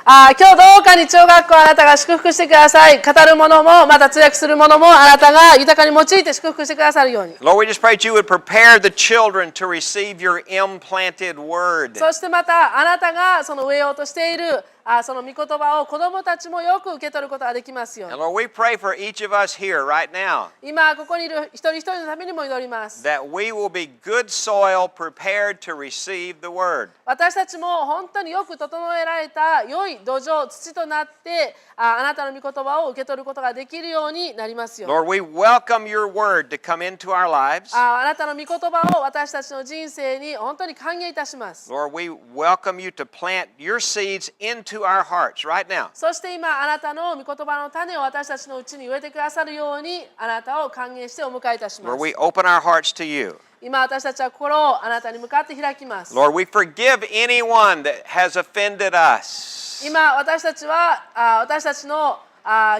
今日どうか日曜学校あなたが祝福してください。語るものもまた通訳するものもあなたが豊かに用いて祝福してくださるように。 Lord, we just pray that you would prepare the children to receive your implanted word. そしてまたあなたがその植えようとしているその御言葉を子どもたちもよく受け取ることができますように。 And Lord, we pray for each of us here right now 今ここにいる一人一人のためにも祈ります。 that we will be good soil prepared to receive the word. 私たちも本当によく整えられた良い土壌、土となってあなたの御言葉を受け取ることができるようになりますように。 Lord, we welcome your word to come into our lives. あなたの御言葉を私たちの人生に本当に歓迎いたします。 Lord, we welcome you to plant your seeds into our hearts right now. そして今あなたの御言葉の種を私たちのうちに植えてくださるようにあなたを歓迎してお迎えいたしま Lord, す。 we open our hearts to you. 今私たちは心をあなたに向かって開きます。 Lord, we forgive anyone that has offended us. 今私たちは私たちの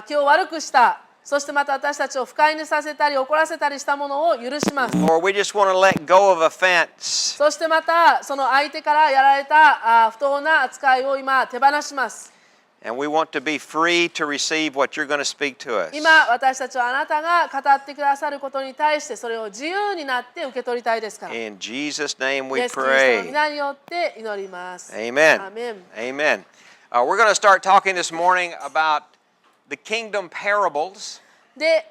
気を悪くしたそしてまた私たちを不快にさせたり怒らせたりしたものを許します。 Lord, we just want to let go of offense. そしてまたその相手からやられた不当な扱いを今手放します。 And we want to be free to receive what you're going to speak to us. 今私たちはあなたが語ってくださることに対してそれを自由になって受け取りたいですから。 In Jesus' name イ we エス・キリストの pray. 皆によって祈ります。 Amen. アーメン。 Amen. We're going to start talking this morning about the kingdom parables. で、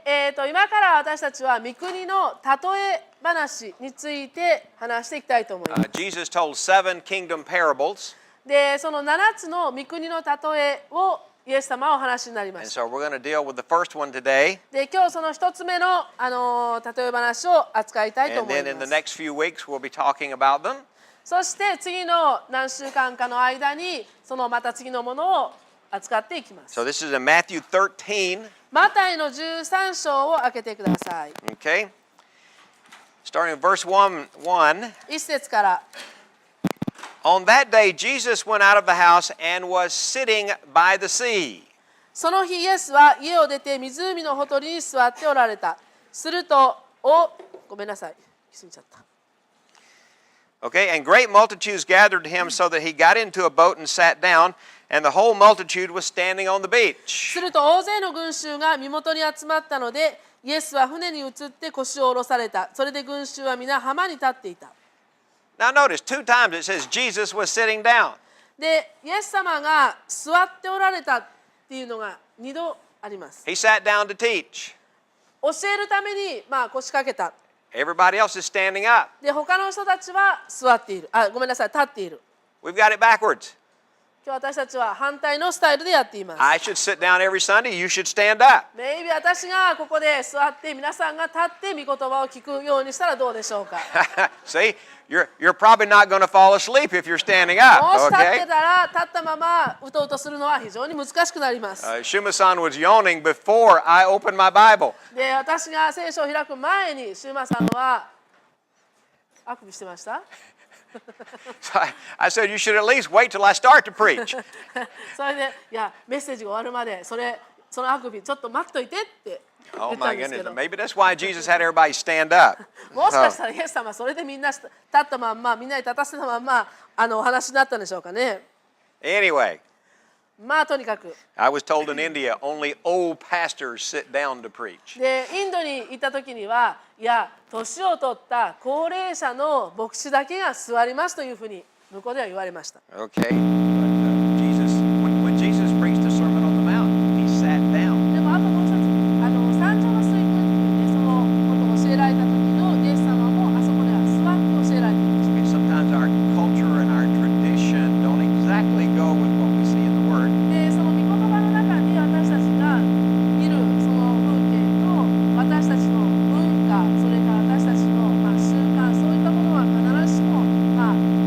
今から私たちは御国の例え話について話していきたいと思います。 Jesus told 7 kingdom parables. で、その7つの御国の例えをイエス様はお話になりま And した。 so we're going to deal with the first one today. で、今日その1つ目の、例え話を扱いたいと And 思い then in ま the す。 next few weeks we'll be talking about them. そして次の何週間かの間にそのまた次のものを扱っていきます。 So this is in Matthew 13. マタイの13章を開けてください。 Okay. Starting in verse 1. 1節から。 On that day Jesus went out of the house and was sitting by the sea. その日イエスは家を出て湖のほとりに座っておられた。すると、ごめんなさい。過ぎちゃった。 Okay, and great multitudes gathered to him so that he got into a boat and sat down, and the whole multitude was standing on the beach. すると大勢の群衆が身元に集まったので、イエスは船に移って腰を下ろされた。それで群衆は皆浜に立っていた。 Now notice, 2 times it says Jesus was sitting down. で、イエス様が座っておられたっていうのが2度あります。 He sat down to teach. 教えるために腰掛けた。 Everybody else is standing up. で、他の人たちは座っている。ごめんなさい、立っている。 We've got it backwards. 今日私たちは反対のスタイルでやっています。I should sit down every Sunday. You should stand up. Maybe 私がここで座って皆さんが立って御言葉を聞くようにしたらどうでしょうか。 See, you're probably not going to fall asleep if you're standing も up. し立って Okay. たら立ったままうとうとするのは非常に難しくなります。 Shuma-san was yawning before I opened my Bible. で、私が聖書を開く前にシューマさんはあくびしてました。So I said, you should at least wait till I start to preach. それで、いや、メッセージが終わるまでそのあくびちょっと待っといてって言 Oh ったん my ですけ goodness. ど、 Maybe that's why Jesus had everybody stand up. もしかしたらイエス様はそれでみんな立ったまんま、みんなに立たせたまんまお話になったんでしょうかね。 Anyway, とにかく。 I was told in India only old pastors sit down to preach. で、インドに行った時には、いや、年を取った高齢者の牧師だけが座りますというふうに向こうでは言われました。 Okay. When Jesus preached the Sermon on the Mount, he sat down. でもあともう一つ、山頂の水訓っていうね、そのことを教えられた時のイエス様もあそこでは座って教えられていました。 Okay, sometimes our culture and our tradition don't exactly go with what we see in the Word. で、その御言葉の中に私たちが見るその風景と私たちの文化、それから私たちの習慣、そういったものは必ずしも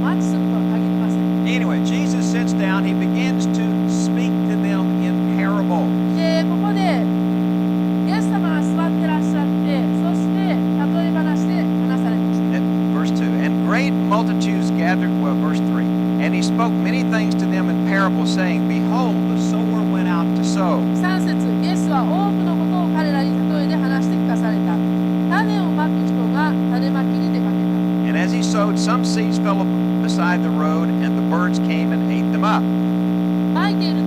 マッチするとは限りません。 Anyway, Jesus sits down. He begins to speak to them in parables. で、ここでイエス様が座ってらっしゃって、そして例え話で話されました。 Verse 2. And great multitudes gathered, well, verse 3. And he spoke many things to them in parables, saying, Behold, the sower went out to sow. 3節、イエスは多くのことを彼らに例えで話して聞かされた。種をまく人が種まきに出かけた。 And as he sowed, some seeds fell beside the road, and the birds came and ate them up. まいている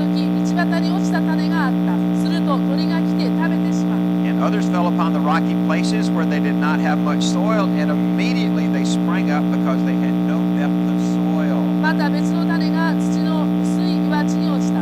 Others fell upon the rocky places where they did not have much soil, and immediately they sprang up because they had no depth of soil. また別の種が土の薄い岩地に落ちた。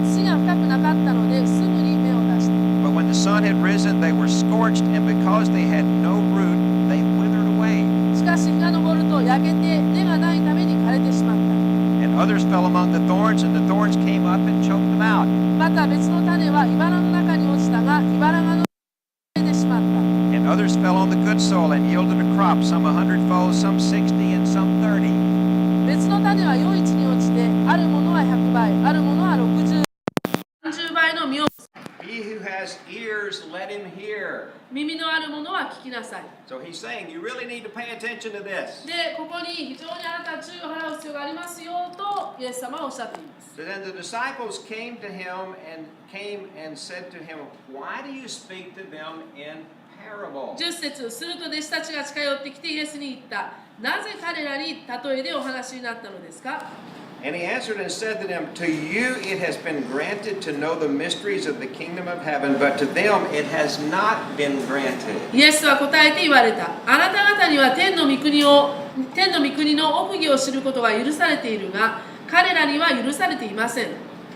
土が深くなかったのですぐに芽を出した。But when the sun had risen, they were scorched, and because they had no root, they withered away. しかし日が昇ると焼けて根がないために枯れてしまった。And others fell among the thorns, and the thorns came up and choked them out. また別の種は茨の中に落ちたが茨がの枯れてしまった。And others fell on the good soil and yielded a crop, some 100-fold, some 60, and some 30. 別の種は良い地に落ちて、あるものは100倍、あるものは60、30倍の実を。He who has ears, let him hear. 耳のあるものは聞きなさい。 So he's saying you really need to pay attention to this. で、ここに非常にあなたは注意を払う必要がありますよとイエス様はおっしゃっています。 So then the disciples came to him and said to him, "Why do you speak to them in parables?" 10節すると弟子たちが近寄ってきてイエスに言った。なぜ彼らに例えでお話になったのですか？ And he answered and said to them, "To you it has been granted to know the mysteries of the kingdom of heaven, but to them it has not been granted." イエスは答えて言われた。あなた方には天の御国の奥義を知ることが許されているが、彼らには許されていません。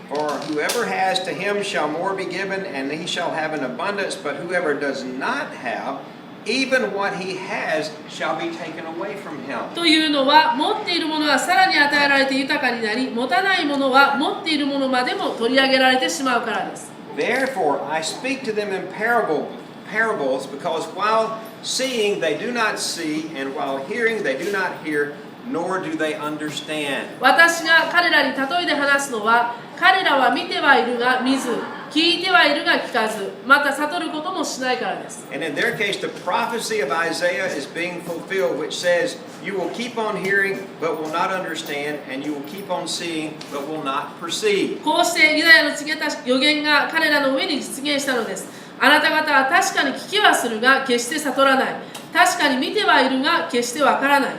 For whoever has to him shall more be given, and he shall have an abundance, but whoever does not have, even what he has shall be taken away from him. というのは、持っているものはさらに与えられて豊かになり、持たないものは持っているものまでも取り上げられてしまうからです。 Therefore I speak to them in parables, because while seeing they do not see, and while hearing they do not hear, nor do they understand. 私が彼らに例えで話すのは、彼らは見てはいるが見ず、聞いてはいるが聞かず、また悟ることもしないからです。 And in their case, the prophecy of Isaiah is being fulfilled, which says, "You will keep on hearing, but will not understand, and you will keep on seeing, but will not perceive." こうしてユダヤの告げた予言が彼らの上に実現したのです。あなた方は確かに聞きはするが決して悟らない。確かに見てはいるが決してわからない。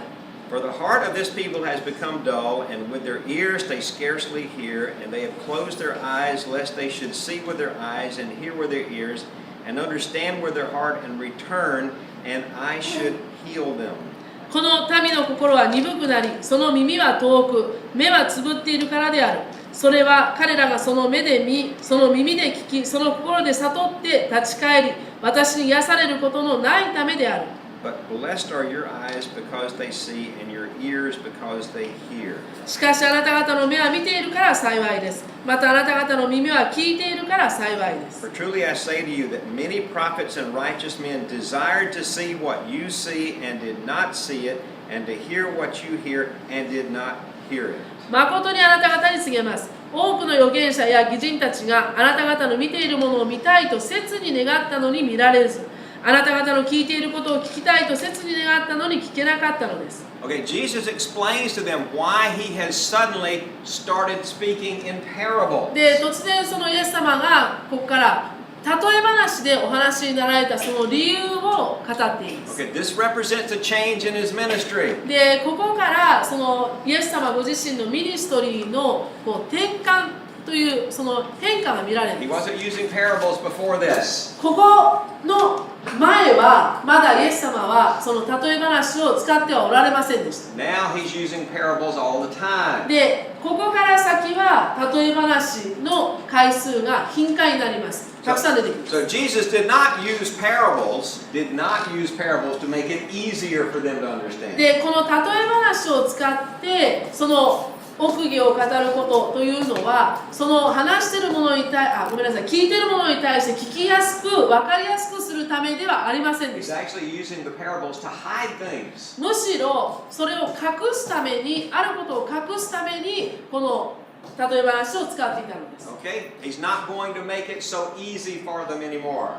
For the heart of this people has become dull, and with their ears they scarcely hear, and they have closed their eyes, lest they should see with their eyes, and hear with their ears, and understand with their heart, and return, and I should heal them. この民の心は鈍くなり、その耳は遠く、目はつぶっているからである。それは彼らがその目で見、その耳で聞き、その心で悟って立ち返り、私に癒されることのないためである。 But blessed are your eyes because they see, and your ears because they hear. しかしあなた方の目は見ているから幸いです。またあなた方の耳は聞いているから幸いです。 For truly I say to you that many prophets and righteous men desired to see what you see and did not see it, and to hear what you hear and did not hear it. 誠にあなた方に告げます。多くの預言者や義人たちがあなた方の見ているものを見たいと切に願ったのに見られず、あなた方の聞いていることを聞きたいと切に願ったのに聞けなかったのです。 Okay, Jesus explains to them why he has suddenly started speaking in parables. で、突然そのイエス様がここから例え話でお話になられたその理由を語っています。 Okay, this represents a change in his ministry. で、ここからそのイエス様ご自身のミニストリーのこう転換というその変化が見られる。 He wasn't using parables before this. ここの前はまだイエス様はその例え話を使ってはおられませんでした。 Now he's using parables all the time. で、ここから先は例え話の回数が頻回になります。たくさん出てきます。 So Jesus did not use parables to make it easier for them to understand. で、この例え話を使ってその奥義を語ることというのは、その話しているものに聞いているものに対して聞きやすく、分かりやすくするためではありませんで He's した。 actually using the parables to hide things. むしろそれを隠すために、あることを隠すためにこの例え話を使っていたのです。 Okay? He's not going to make it so easy for them anymore.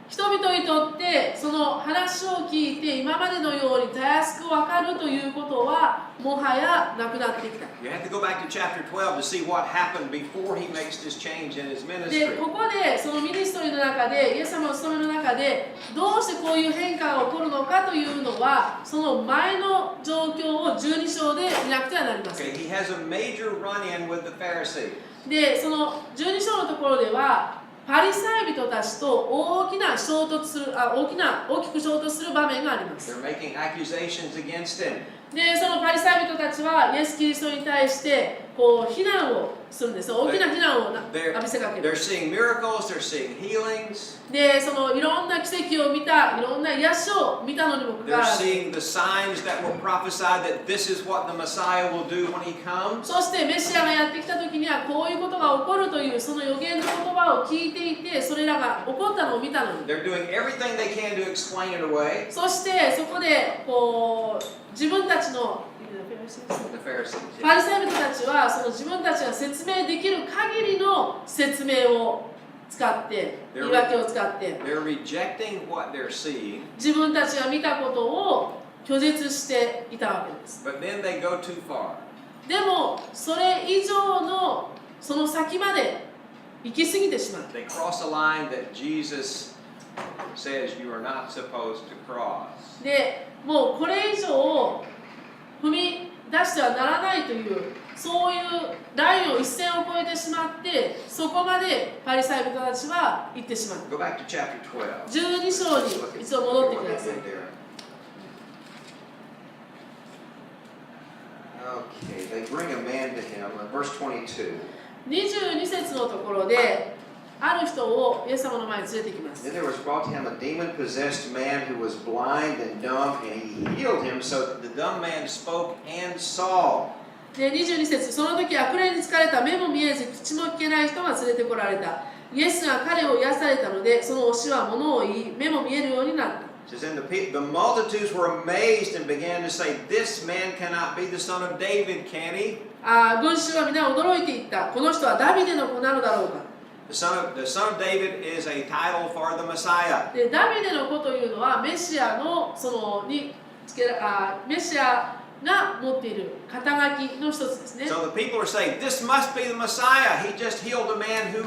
人々にとってその話を聞いて今までのようにたやすく分かるということはもはやなくなってきた。 You have to go back to chapter 12 to see what happened before he makes this change in his で、 ministry. ここでそのミニストリーの中でイエス様の務めの中でどうしてこういう変化が起こるのかというのはその前の状況を12章で見なくてはなりません。 Okay, he has a major run-in with the Pharisees. で、その12章のところではパリサイ人たちと大きく衝突する場面があります。 They're making accusations against him. で、そのパリサイ人たちはイエス・キリストに対してこう非難をするんです。大きな非難を浴びせかける。 They're seeing miracles, they're seeing healings. で、そのいろんな奇跡を見た、いろんな癒しを見たのにもかかわ They're らず、 seeing the signs that were prophesied that this is what the Messiah will do when he comes. そしてメシアがやってきた時にはこういうことが起こるというその予言の言葉を聞いていて、それらが起こったのを見たのに、 They're doing everything they can to explain it away. そしてそこでこう自分たちの The Pharisees. パリサイ人たちはその自分たちが説明できる限りの説明を使って言い訳を使って They're rejecting what they're seeing, 自分たちが見たことを拒絶していたわけです。 but then they go too far. でもそれ以上のその先まで行き過ぎてしまう。 They cross a line that Jesus says you are not supposed to cross. で、もうこれ以上踏み出してはならないというそういうラインを一線を越えてしまって、そこまでパリサイ人たちは行ってしまう。 Go back to chapter 12. 12章に一度戻ってください。 Okay, they bring a man to him. Verse 22. 22節のところで、ある人をイエス様の前に連れてきます。 Then there was brought to him a demon-possessed man who was blind and dumb, and he healed him so that the dumb man spoke and saw. で、22節、その時悪霊に疲れた目も見えず口も聞けない人が連れてこられた。イエスが彼を癒されたので、その推しは物を言い、目も見えるようになった。 It says, and the multitudes were amazed and began to say, "This man cannot be the son of David, can he?" 群衆は皆驚いていった。この人はダビデの子なのだろうか。 The son of David is a title for the Messiah. で、ダビデの子というのはメシアのメシアが持っている肩書きの一つですね。 So the people are saying, "This must be the Messiah. He just healed a man who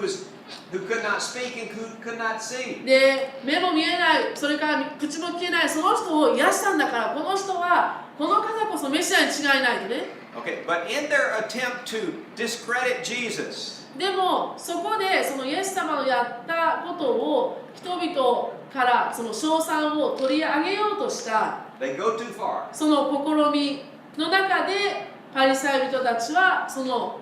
could not speak and who could not see." で、目も見えない、それから口も聞けない、その人を癒したんだから、この人はこの方こそメシアに違いないとね。 Okay, but in their attempt to discredit Jesus, でもそこでそのイエス様のやったことを人々からその称賛を取り上げようとした they go too far. その試みの中でパリサイ人たちはその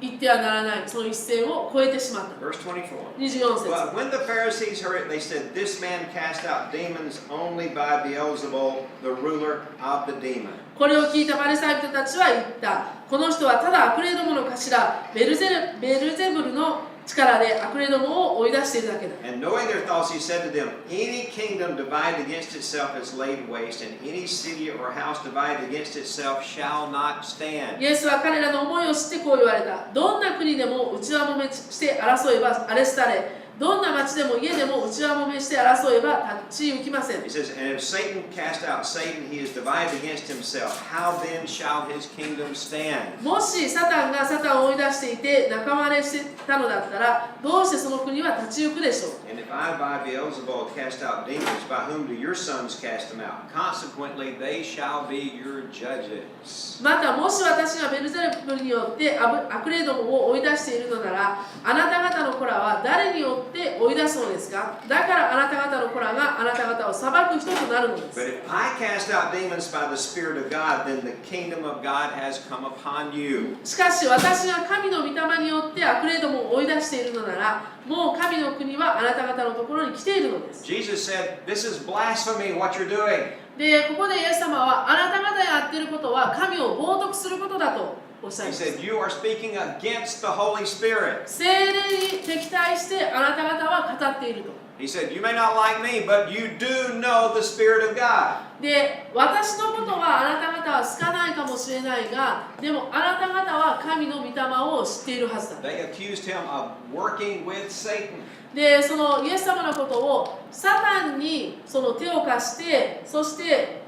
言ってはならないその一線を越えてしまった。 Verse 24. 24節。 But when the Pharisees heard it, they said, "This man cast out demons only by Beelzebul, the ruler of the demon." これを聞いたパリサイ人たちは言った。この人はただ悪霊どもの頭ベルゼブルの力で悪霊どもを追い出しているだけだ。 And knowing their thoughts, he said to them, "Any kingdom divided against itself is laid waste, and any city or house divided against itself shall not stand." イエスは彼らの思いを知ってこう言われた。どんな国でも内輪もめして争えば荒れ廃れ、どんな町でも家でも内輪もめして争えば立ち行きません。 He says, "And if Satan cast out Satan, he is divided against himself. How then shall his kingdom stand?" もしサタンがサタンを追い出していて仲間割れしてたのだったら、どうしてその国は立ち行くでしょう。 And if I by Beelzebul cast out demons, by whom do your sons cast them out? Consequently, they shall be your judges. またもし私がベルゼブルによって悪霊どもを追い出しているのなら、あなた方の子らは誰によって追い出すのですか？だからあなた方の子らがあなた方を裁く人となるのです。 But if I cast out demons by the Spirit of God, then the kingdom of God has come upon you. しかし私が神の御霊によって悪霊どもを追い出しているのなら、もう神の国はあなた方のところに来ているのです。 Jesus said, "This is blasphemy, what you're doing." で、ここでイエス様はあなた方がやっていることは神を冒涜することだとおっしゃい He ます。 said, "You are speaking against the Holy Spirit." 聖霊に敵対してあなた方は語っていると。 He said, "You may not like me, but you do know the Spirit of God." で、私のことはあなた方は好かないかもしれないが、でもあなた方は神の御霊を知っているはずだ。 They accused him of working with Satan. で、そのイエス様のことをサタンにその手を貸して、そして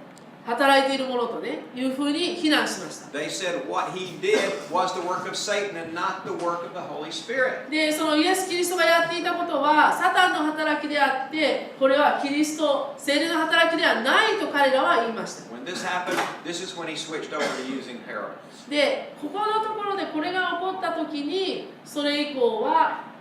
働いているものとね、いうふうに非難しました。 They said what he did was the work of Satan and not the work of the Holy Spirit. で、そのイエス・キリストがやっていたことはサタンの働きであって、これはキリスト、聖霊の働きではないと彼らは言いました。 When this happened, this is when he switched over to using parables. で、ここのところでこれが起こった時に、それ以降は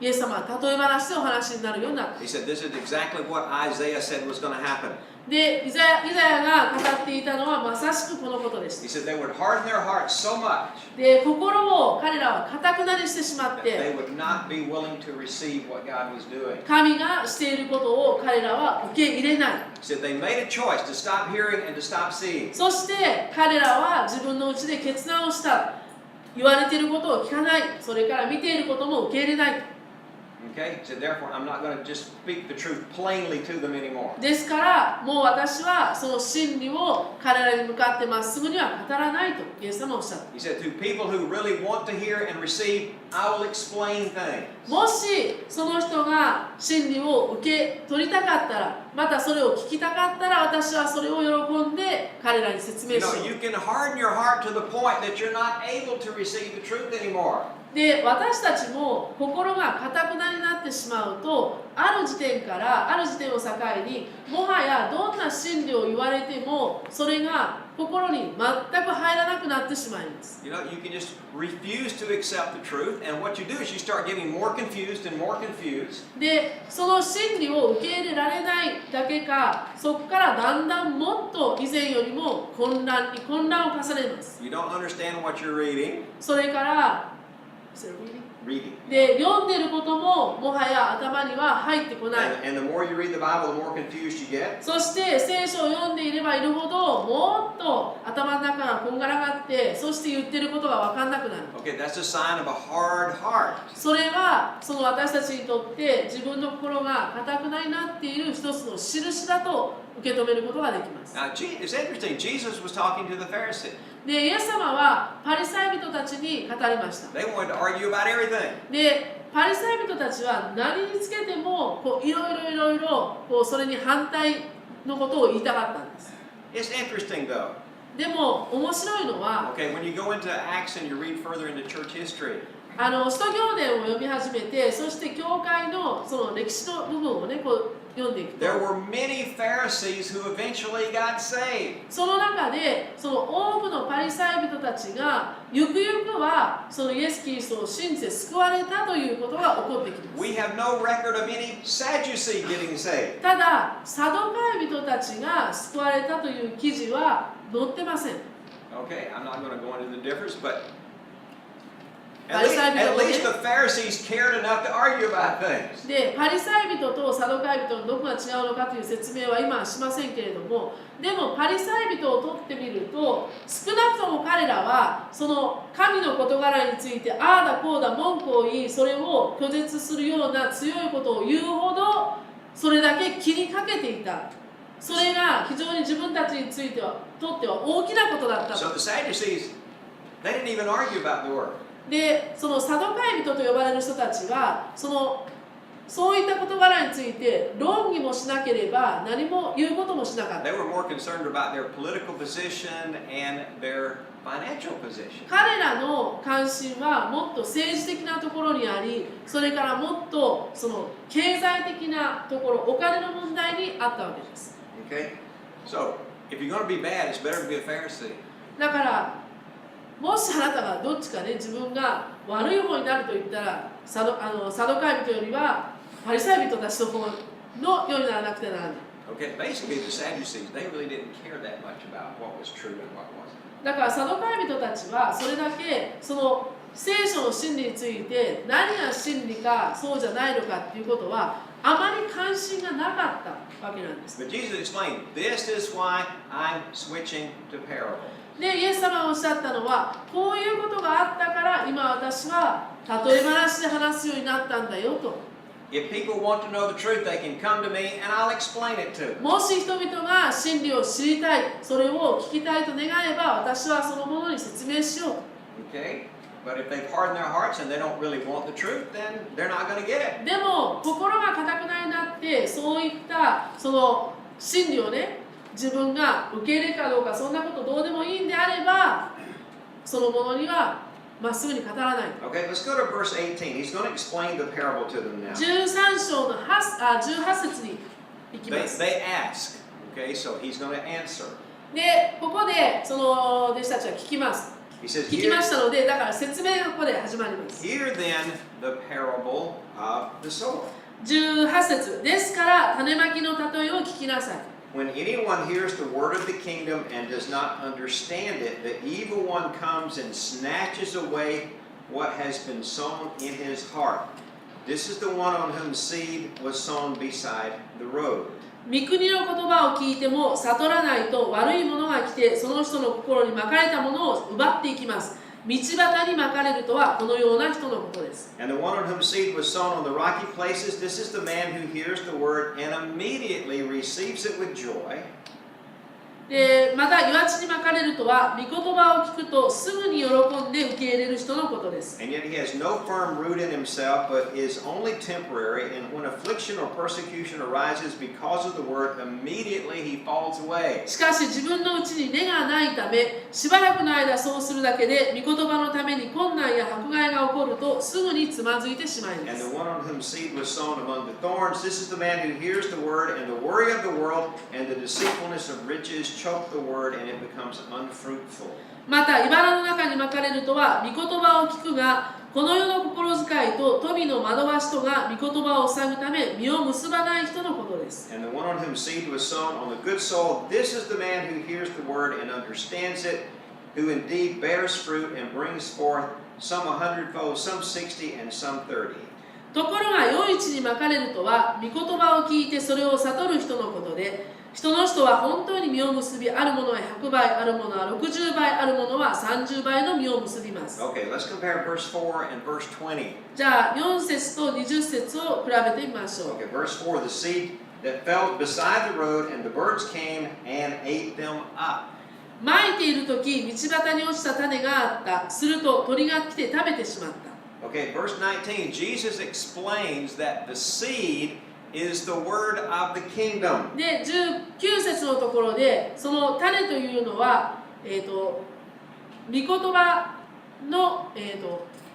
イエス様は例え話でお話になるようになった。 He said, this is exactly what Isaiah said was going to happen. で、イザヤが語っていたのはまさしくこのことで He す。 said they would harden their hearts so much で、心を彼らは堅くなりしてしまっ that they て、 would not be willing to receive what God was doing. 神がしていることを彼らは受け入れない。 He said they made a choice to stop hearing and to stop seeing. そして彼らは自分のうちで決断をした。言われていることを聞かない。それから見ていることも受け入れない。 Okay? He said, therefore, I'm not going to just speak the truth plainly to them anymore. ですからもう私はその真理を彼らに向かってまっすぐには語らないとイエス様はおっしゃった。 He said, to people who really want to hear and receive, I will explain things. もしその人が真理を受け取りたかったら、またそれを聞きたかったら、私はそれを喜んで彼らに説明 You しよ know, う。 you can harden your heart to the point that you're not able to receive the truth anymore. で、私たちも心が堅くなになってしまうと、ある時点を境に、もはやどんな真理を言われても、それが心に全く入らなくなってしまいます。 You know, you can just refuse to accept the truth, and what you do is you start getting more confused and more confused. で、その真理を受け入れられないだけか、そこからだんだんもっと以前よりも混乱を重ねます。 You don't understand what you're reading. それから、Reading. で、読んでることももはや頭には入ってこない。 And the more you read the Bible, the more confused you get. そして聖書を読んでいればいるほどもっと頭の中がこんがらがって、そして言ってることが分かんなくなる。 Okay, that's a sign of a hard heart. それはその私たちにとって自分の心が堅くなになっている一つの印だと受け止めることができます。 Now, it's interesting. Jesus was talking to the Pharisees. で、イエス様はパリサイ人たちに語りました。 They wanted to argue about everything. で、パリサイ人たちは何につけてもいろいろそれに反対のことを言いたかったんです。 It's interesting, though. でも面白いのは、 Okay, when you go into Acts and you read further into church history, 使徒行伝を読み始めて、そして教会のその歴史の部分をね、読んでいくと、 there were many Pharisees who eventually got saved. その中でその多くのパリサイ人たちがゆくゆくはそのイエス・キリストを信じて救われたということが起こってきます。 We have no record of any Sadducee getting saved. ただ、サドカイ人たちが救われたという記事は載ってません。 Okay, I'm not going to go into the difference, but At at least the Pharisees cared enough to argue about things. で、パリサイ人とサドカイ人のどこが違うのかという説明は今はしませんけれども、でもパリサイ人を取ってみると、少なくとも彼らはその神の事柄についてああだこうだ文句を言い、それを拒絶するような強いことを言うほどそれだけ気にかけていた。それが非常に自分たちについてはとっては大きなことだった So と。 the Sadducees, they didn't even argue about the word. で、そのサドカイ人と呼ばれる人たちはそういった事柄について論議もしなければ何も言うこともしなかった。 They were more concerned about their political position and their financial position. 彼らの関心はもっと政治的なところにあり、それからもっとその経済的なところ、お金の問題にあったわけです。 Okay? So, if you're going to be bad, it's better to be a Pharisee. だからもしあなたがどっちかね、自分が悪い方になると言ったら、サドカイ人よりはパリサイ人たちの方のようにならなくてならない。Okay, basically the Sadducees, they really didn't care that much about what was true and what wasn't. だからサドカイ人たちはそれだけその聖書の真理について何が真理かそうじゃないのかっていうことはあまり関心がなかったわけなんです。 But Jesus explained, this is why I'm switching to parable. で、イエス様がおっしゃったのは、こういうことがあったから今私は例え話で話すようになったんだよと。If people want to know the truth, they can come to me and I'll explain it to them. もし人々が真理を知りたい、それを聞きたいと願えば、私はそのものに説明しようと。 Okay? But if they've hardened their hearts and they don't really want the truth, then they're not going to get it. でも、心が堅くなになって、そういったその真理をね、自分が受け入れるかどうか、そんなことどうでもいいんであれば、そのものにはまっすぐに語らない。 Okay, let's go to verse 18. He's going to explain the parable to them now. 13章の18節に行きます。 They ask. Okay, so he's going to answer. で、ここでその弟子たちは聞きます。He says, 聞きましたので、だから説明がここで始まります。 Hear then the parable of the sower. 18節ですから種まきの例えを聞きなさい。 When anyone hears the word of the kingdom and does not understand it, the evil one comes and snatches away what has been sown in his heart. This is the one on whom seed was sown beside the road. 御国の言葉を聞いても悟らないと悪いものが来てその人の心にまかれたものを奪っていきます。道端にまかれるとはこのような人のことです。 And the one on whom seed was sown on the rocky places, this is the man who hears the word and immediately receives it with joy. でまた岩地にまかれるとは御言葉を聞くとすぐに喜んで受け入れる人のことです。 And yet he has no firm root in himself, but is only temporary. And when affliction or persecution arises because of the word, immediately he falls away. しかし自分のうちに根がないためしばらくの間そうするだけで御言葉のために困難や迫害が起こるとすぐにつまずいてしまいま And す。 the one on whom seed was sown among the thorns, this is the man who hears the word, and the worry of the world and the deceitfulness of riches choke the word, and it becomes unfruitful. また茨の中にまかれるとは御言葉を聞くがこの世の心遣いと富の惑わしとが御言葉を塞ぐため実を結ばない人のことです。 And the one on whom seed was sown on the good soil, this is the man who hears the word and understands it, who indeed bears fruit and brings forth some 100-fold, some 60, and some 30. ところが良い地にまかれるとは御言葉を聞いてそれを悟る人のことで人の人は本当に実を結びあるものは100倍あるものは60倍あるものは30倍の実を結びます。 Okay, let's compare verse 4 and verse 20. じゃあ4節と20節を比べてみましょう。 Okay, verse 4, the seed that fell beside the road, and the birds came and ate them up. まいているとき道端に落ちた種があった。すると鳥が来て食べてしまった。 Okay, verse 19, Jesus explains that the seed is the word of the kingdom. で19節のところでその種というのは、御言葉の、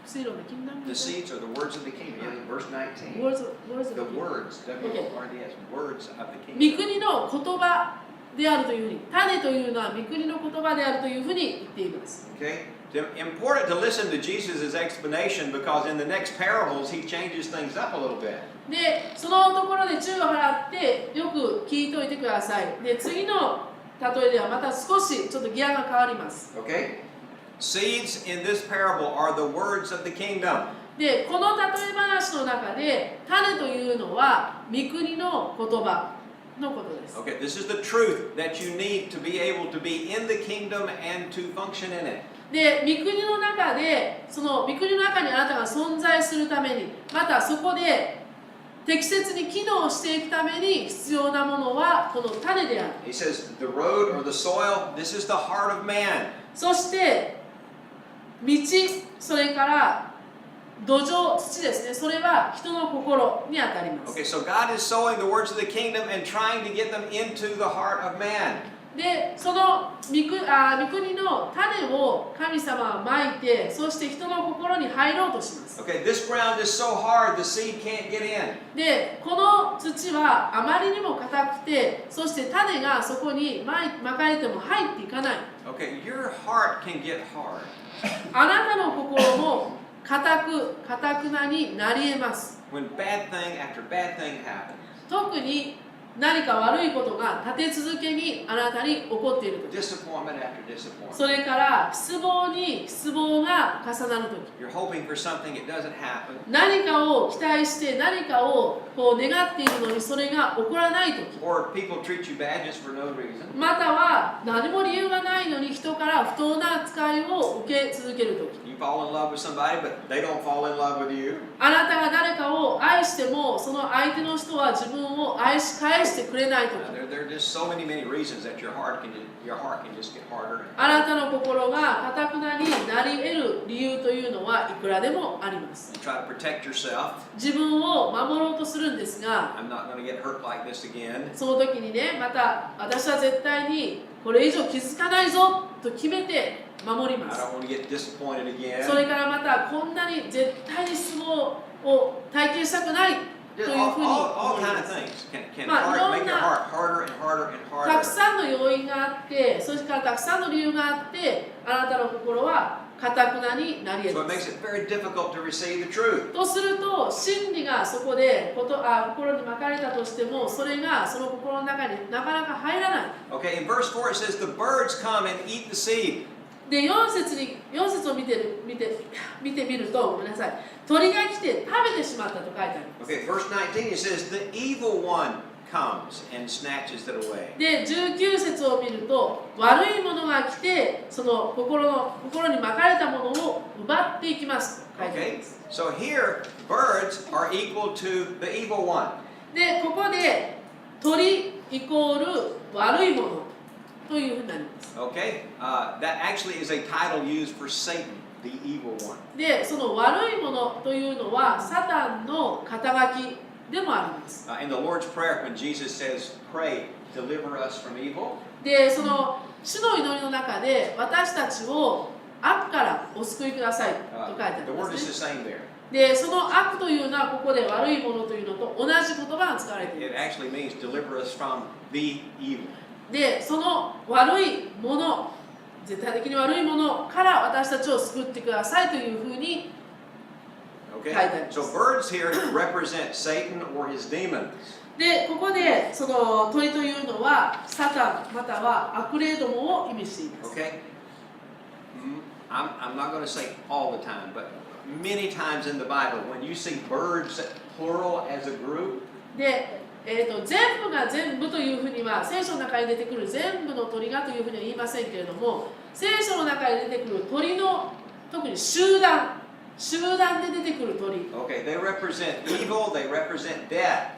水路のキングダム The seeds are the words of the kingdom. Yeah, verse 19. words of The words, W-O-R-D-S, words of the 御 kingdom. 国の言葉であるというふうに種というのは御国の言葉であるというふうに言っています。 Okay? It's important to listen to Jesus' explanation because in the next parables he changes things up a little bit. でそのところで注意を払ってよく聞いておいてください。で次の例えではまた少しちょっとギアが変わります。 Okay? Seeds in this parable are the words of the kingdom. でこの例え話の中で種というのは御国の言葉のことです。 Okay, this is the truth that you need to be able to be in the kingdom and to function in it. で御国の中でその御国の中にあなたが存在するためにまたそこで適切に機能していくために必要なものはこの種である。 He says the road or the soil, this is the heart of man. そして道、それから土壌、土ですね。それは人の心にあたります。 Okay, so God is sowing the words of the kingdom and trying to get them into the heart of man. で、その御国の種を神様はまいて、そして人の心に入ろうとします。 Okay, this ground is so hard the seed can't get in. で、この土はあまりにも硬くて、そして種がそこにまかれても入っていかない。 Okay, your heart can get hard. あなたの心も硬くなになり得ます。 When bad thing after bad thing happens. 特に何か悪いことが立て続けにあなたに起こっているとき、 Disappointment after disappointment. それから失望に失望が重なるとき、 You're hoping for something, it doesn't happen. 何かを期待して何かをこう願っているのにそれが起こらないとき、 Or people treat you bad just for no reason. または何も理由がないのに人から不当な扱いを受け続けるとき、 You fall in love with somebody, but they don't fall in love with you. あなたが誰かを愛してもその相手の人は自分を愛し返してくれないとき、 There are just so many reasons that your heart can just get harder. あなたの心が堅くなになり得る理由というのはいくらでもあります。 You try to protect yourself. 自分を守ろうとするんですが、 I'm not going to get hurt like this again. その時にね、また私は絶対にこれ以上気づかないぞと決めて守りま I す。 don't want to get disappointed それ again. からまたこんなに絶対に失望を体験したくない。という Just ふうに all 思い kind ま of す。 things can Ma, make your いろんな heart harder and harder and たく harder. さんの要因があって、それからたくさんの理由があって、あなたの心は堅くなになり So 得 it ま makes す。 it very difficult to receive the truth. とすると、真理がそこで心に巻かれたとしても、それがその心の中になかなか入らない。 Okay, in verse 4 it says, the birds come and eat the seed. で、4節を見てみると、ごめんなさい。鳥が来て食べてしまったと書いてあります。 Okay, verse 19 it says, the evil one comes and snatches it away. で、19節を見ると、悪いものが来て、その心に巻かれたものを奪っていきますと書いてあり Okay, ます。 so here birds are equal to the evil one. で、ここで鳥イコール悪いものというふうになります。 Okay, that actually is a title used for Satan, the evil one. で、その悪いものというのはサタンの肩書きでもあります。 In the Lord's Prayer, when Jesus says, pray, deliver us from evil, で、その主の祈りの中で私たちを悪からお救いくださいと書いてあり the ま word す is ね。 the same there. で、その悪というのはここで悪いものというのと同じ言葉が使われてい It ま actually means deliver us from the evil. す。で、その悪いもの、絶対的に悪いものから私たちを救ってくださいというふうに Okay, 書いてあります。 so birds here represent Satan or his demons. で、ここでその鳥というのはサタンまたは悪霊どもを意味しています。 Okay, I'm not going to say all the time, but many times in the Bible, when you see birds plural as a group, で、全部が全部というふうには聖書の中に出てくる全部の鳥がというふうには言いませんけれども、聖書の中に出てくる鳥の特に集団で出てくる鳥、 okay, they represent evil, they represent death.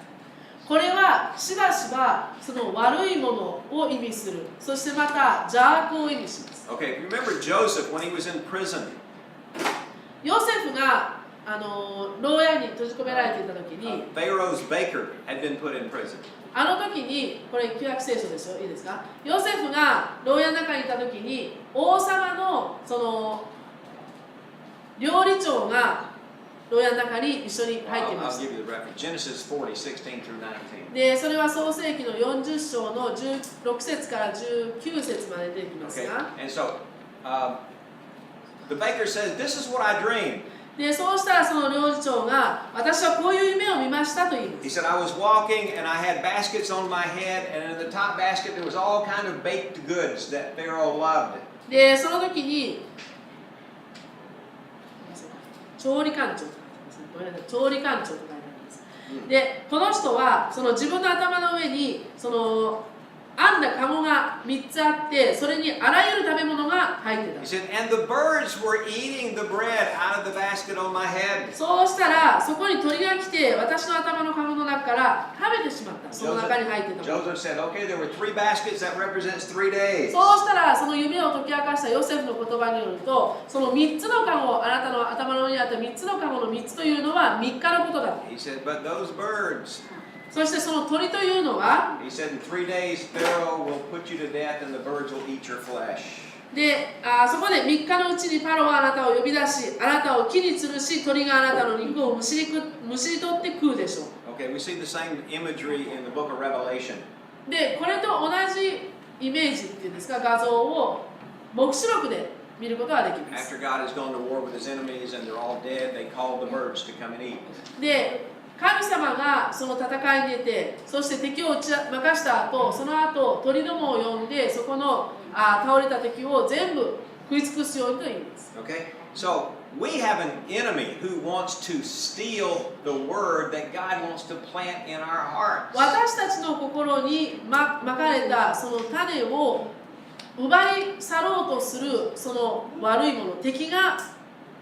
これはしばしばその悪いものを意味する、そしてまた邪悪を意味します。 Okay, if you remember Joseph when he was in prison, ヨセフが牢屋に閉じ込められていた時に、 Pharaoh's baker had been put in prison. あの時に、これ旧約聖書ですよ、いいですか？ヨセフが牢屋の中にいた時に、王様のその料理長が牢屋の中に一緒に入っていま I'll した。 give you the reference. Genesis 40, 16 through 19. で、それは創世記の40章の16節から19節まで出てきます Okay, が、 and so the baker says, "This is what I dreamed." で、そうしたらその料理長が、私はこういう夢を見ましたと言いま He す。 said, "I was walking and I had baskets on my head, and in the top basket there was all kind of baked goods that Pharaoh loved." で、その時に調理官長と書いてますね。ごめんなさい、調理官長と書いてあります。で、この人はその自分の頭の上にその編んだ籠が3つあって、それにあらゆる食べ物が入って He た。 said, "And the birds were eating the bread out of the basket on my head." そうしたら、そこに鳥が来て、私の頭の籠の中から食べてしまった。その中に入ってたもの。 Joseph said, "Okay, there were 3 baskets. That represents 3 days." そうしたら、その夢を解き明かしたヨセフの言葉によると、その3つの籠、あなたの頭の上にあった3つの籠の3つというのは3日のことだ。 He said, "But those birds," そしてその鳥というのは、 he said, "in 3 days Pharaoh will put you to death, and the birds will eat your flesh." で、そこで3日のうちにパロはあなたを呼び出し、あなたを木に吊るし、鳥があなたの肉をむしり取って食うでしょう。 Okay, we see the same imagery in the book of Revelation. で、これと同じイメージっていうんですか、画像を黙示録で見ることができます。 After God has gone to war with his enemies and they're all dead, they call the birds to come and eat. で、神様がその戦いに出て、そして敵を打ち負かした後、その後鳥どもを呼んで、そこの倒れた敵を全部食い尽くすようにと言います。 Okay? So we have an enemy who wants to steal the word that God wants to plant in our hearts. 私たちの心にまかれたその種を奪い去ろうとするその悪いもの、敵が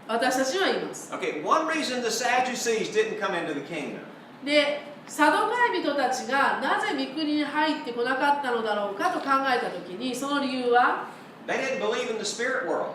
私たちには言います。 Okay, one reason the Sadducees didn't come into the kingdom. で、サドカイ人たちがなぜ御国に入ってこなかったのだろうかと考えたときに、その理由は They didn't believe in the spirit world.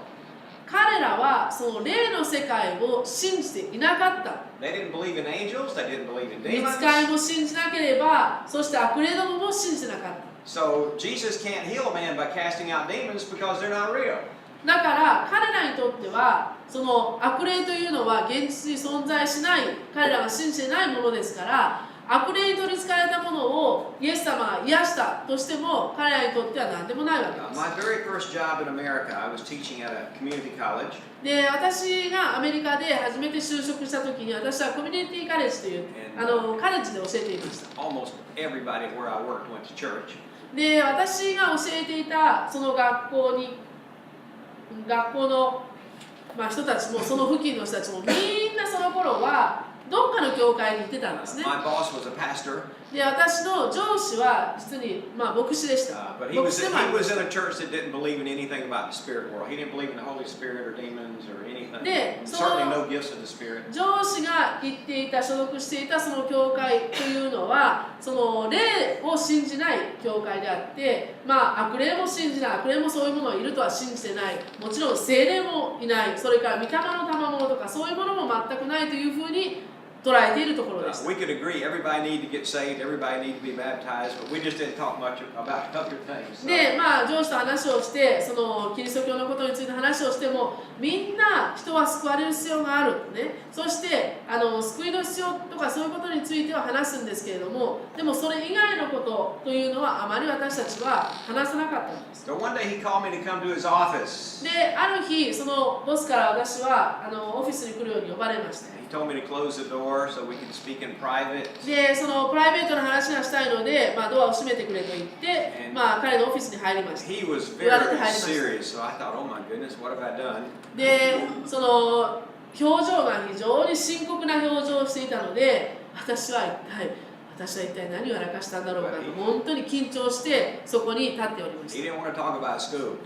彼らはその霊の世界を信じていなかった。 They didn't believe in angels. They didn't believe in 見 demons. つかりも信じなければ、そして悪霊どもも信じなかった。 So Jesus can't heal a man by casting out demons because they're not real. だから彼らにとってはその悪霊というのは現実に存在しない、彼らが信じてないものですから、悪霊に取りつかれたものをイエス様が癒したとしても彼らにとっては何でもないわけです。 My very first job in America, I was teaching at a community college. で、私がアメリカで初めて就職した時に、私はコミュニティカレッジというカレッジで教えていました。 Almost everybody where I worked went to church. で、私が教えていたその学校の、人たちもその付近の人たちもみんなその頃はどっかの教会に行ってたんですね。 My boss was a pastor. で、私の上司は実に、牧師でした。 But he 牧 was 師でもありま in した。 a church that didn't believe in anything about the spirit world. He didn't believe in the Holy Spirit or demons or anything. Certainly no gifts of the Spirit. 上司が言っていた、所属していたその教会というのは、その霊を信じない教会であって、悪霊も信じない、悪霊もそういうものがいるとは信じてない、もちろん聖霊もいない、それから御霊の賜物とかそういうものも全くないというふうに捉えているところです。 We could agree everybody need to get saved, everybody need to be baptized, but we just didn't talk much about other things. で、上司と話をして、そのキリスト教のことについて話をしても、みんな人は救われる必要がある、ね、そして救いの必要とかそういうことについては話すんですけれども、でもそれ以外のことというのはあまり私たちは話さなかったんです。 So one day he called me to come to his office. で、ある日、そのボスから私はオフィスに来るように呼ばれました。 He told me to close the door so we could speak in private. で、そのプライベートな話がしたいので、ドアを閉めてくれと言って、彼のオフィスに入りました。 He was 言われて very 入りました。 serious, so I thought, oh my goodness, what have I done? で、その表情が非常に深刻な表情をしていたので、私は一体何をやらかしたんだろうかと本当に緊張してそこに立っておりまし He た。 didn't want to talk about school.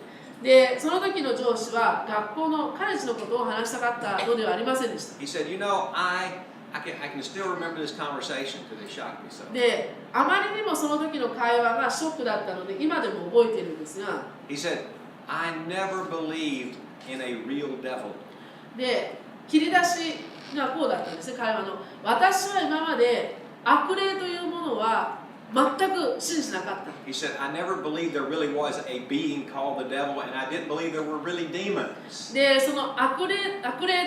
で、その時の上司は学校のカレッジのことを話したかったのではありませんでした。 He said, you know, I can still remember this conversation because it shocked me so. で、あまりにもその時の会話がショックだったので今でも覚えているんですが、 He said, I never believed in a real devil. で、切り出しがこうだったんですね、会話の。私は今まで悪霊というものは全く信じなかった。 He said, I never believed there really was a being called the devil, and I didn't believe there were really demons. で、その悪霊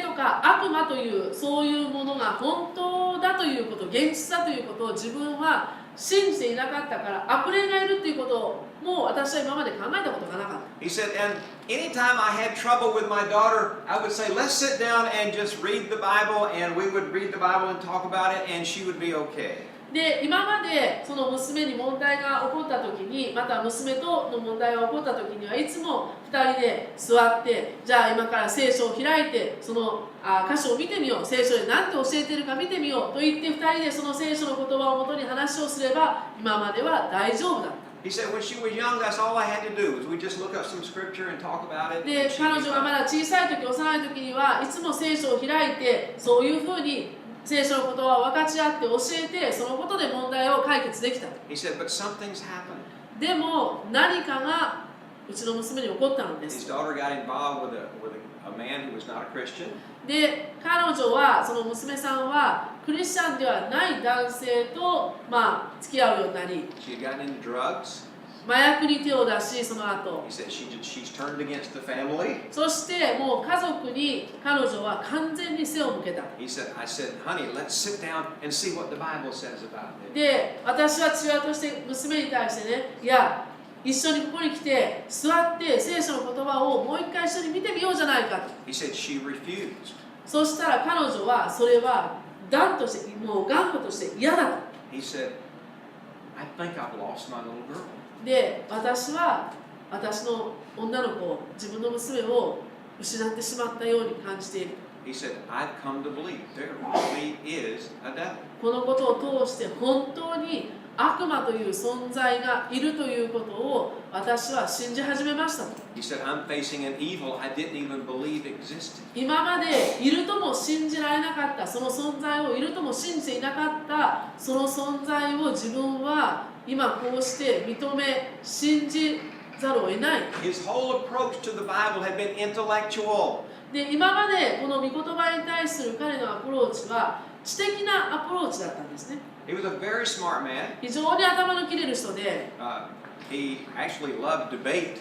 とか悪魔というそういうものが本当だということ、現実だということを自分は信じていなかったから、悪霊がいるということをもう私は今まで考えたことがなかった。 He said, and anytime I had trouble with my daughter, I would say, let's sit down and just read the Bible, and we would read the Bible and talk about it, and she would be okay. で、今までその娘に問題が起こった時に、また娘との問題が起こった時にはいつも2人で座って、じゃあ今から聖書を開いてその箇所を見てみよう、聖書で何て教えているか見てみようと言って2人でその聖書の言葉をもとに話をすれば今までは大丈夫だった。 He said, when she was young, that's all I had to do was we just look up some scripture and talk about it. で、彼女がまだ小さい時、幼い時にはいつも聖書を開いてそういうふうに聖書の言葉を分かち合って教えてそのことで問題を解決できた。 He said, but something's happened. でも何かがうちの娘に起こったので His す。 daughter got involved with a man who was not a Christian. で、彼女はその娘さんはクリスチャンではない男性と付き合うようになり、 She had gotten into drugs. 麻薬に手を出し、その後 He said she's turned against the family. そしてもう家族に彼女は完全に背を向けた。 I said, honey, let's sit down and see what the Bible says about it. で、私は父親として娘に対してね、いや、一緒にここに来て座って聖書の言葉をもう一回一緒に見てみようじゃないかと。 He said she refused. そしたら彼女はそれは断として、もう頑固として嫌だと。 He said, I think I've lost my little girl. で、私は私の女の子、自分の娘を失ってしまったように感じている。 He said, I've come to believe there really is a devil. このことを通して本当に悪魔という存在がいるということを私は信じ始めましたと。 He said, I'm facing an evil I didn't even believe existed. 今までいるとも信じられなかった、その存在をいるとも信じていなかったその存在を自分は今こうして認め信じざるを得ない。 His whole approach to the Bible had been intellectual. で、今までこの御言葉に対する彼のアプローチは知的なアプローチだったんですね。 He was a very smart man. 非常に頭の切れる人で、He actually loved debate.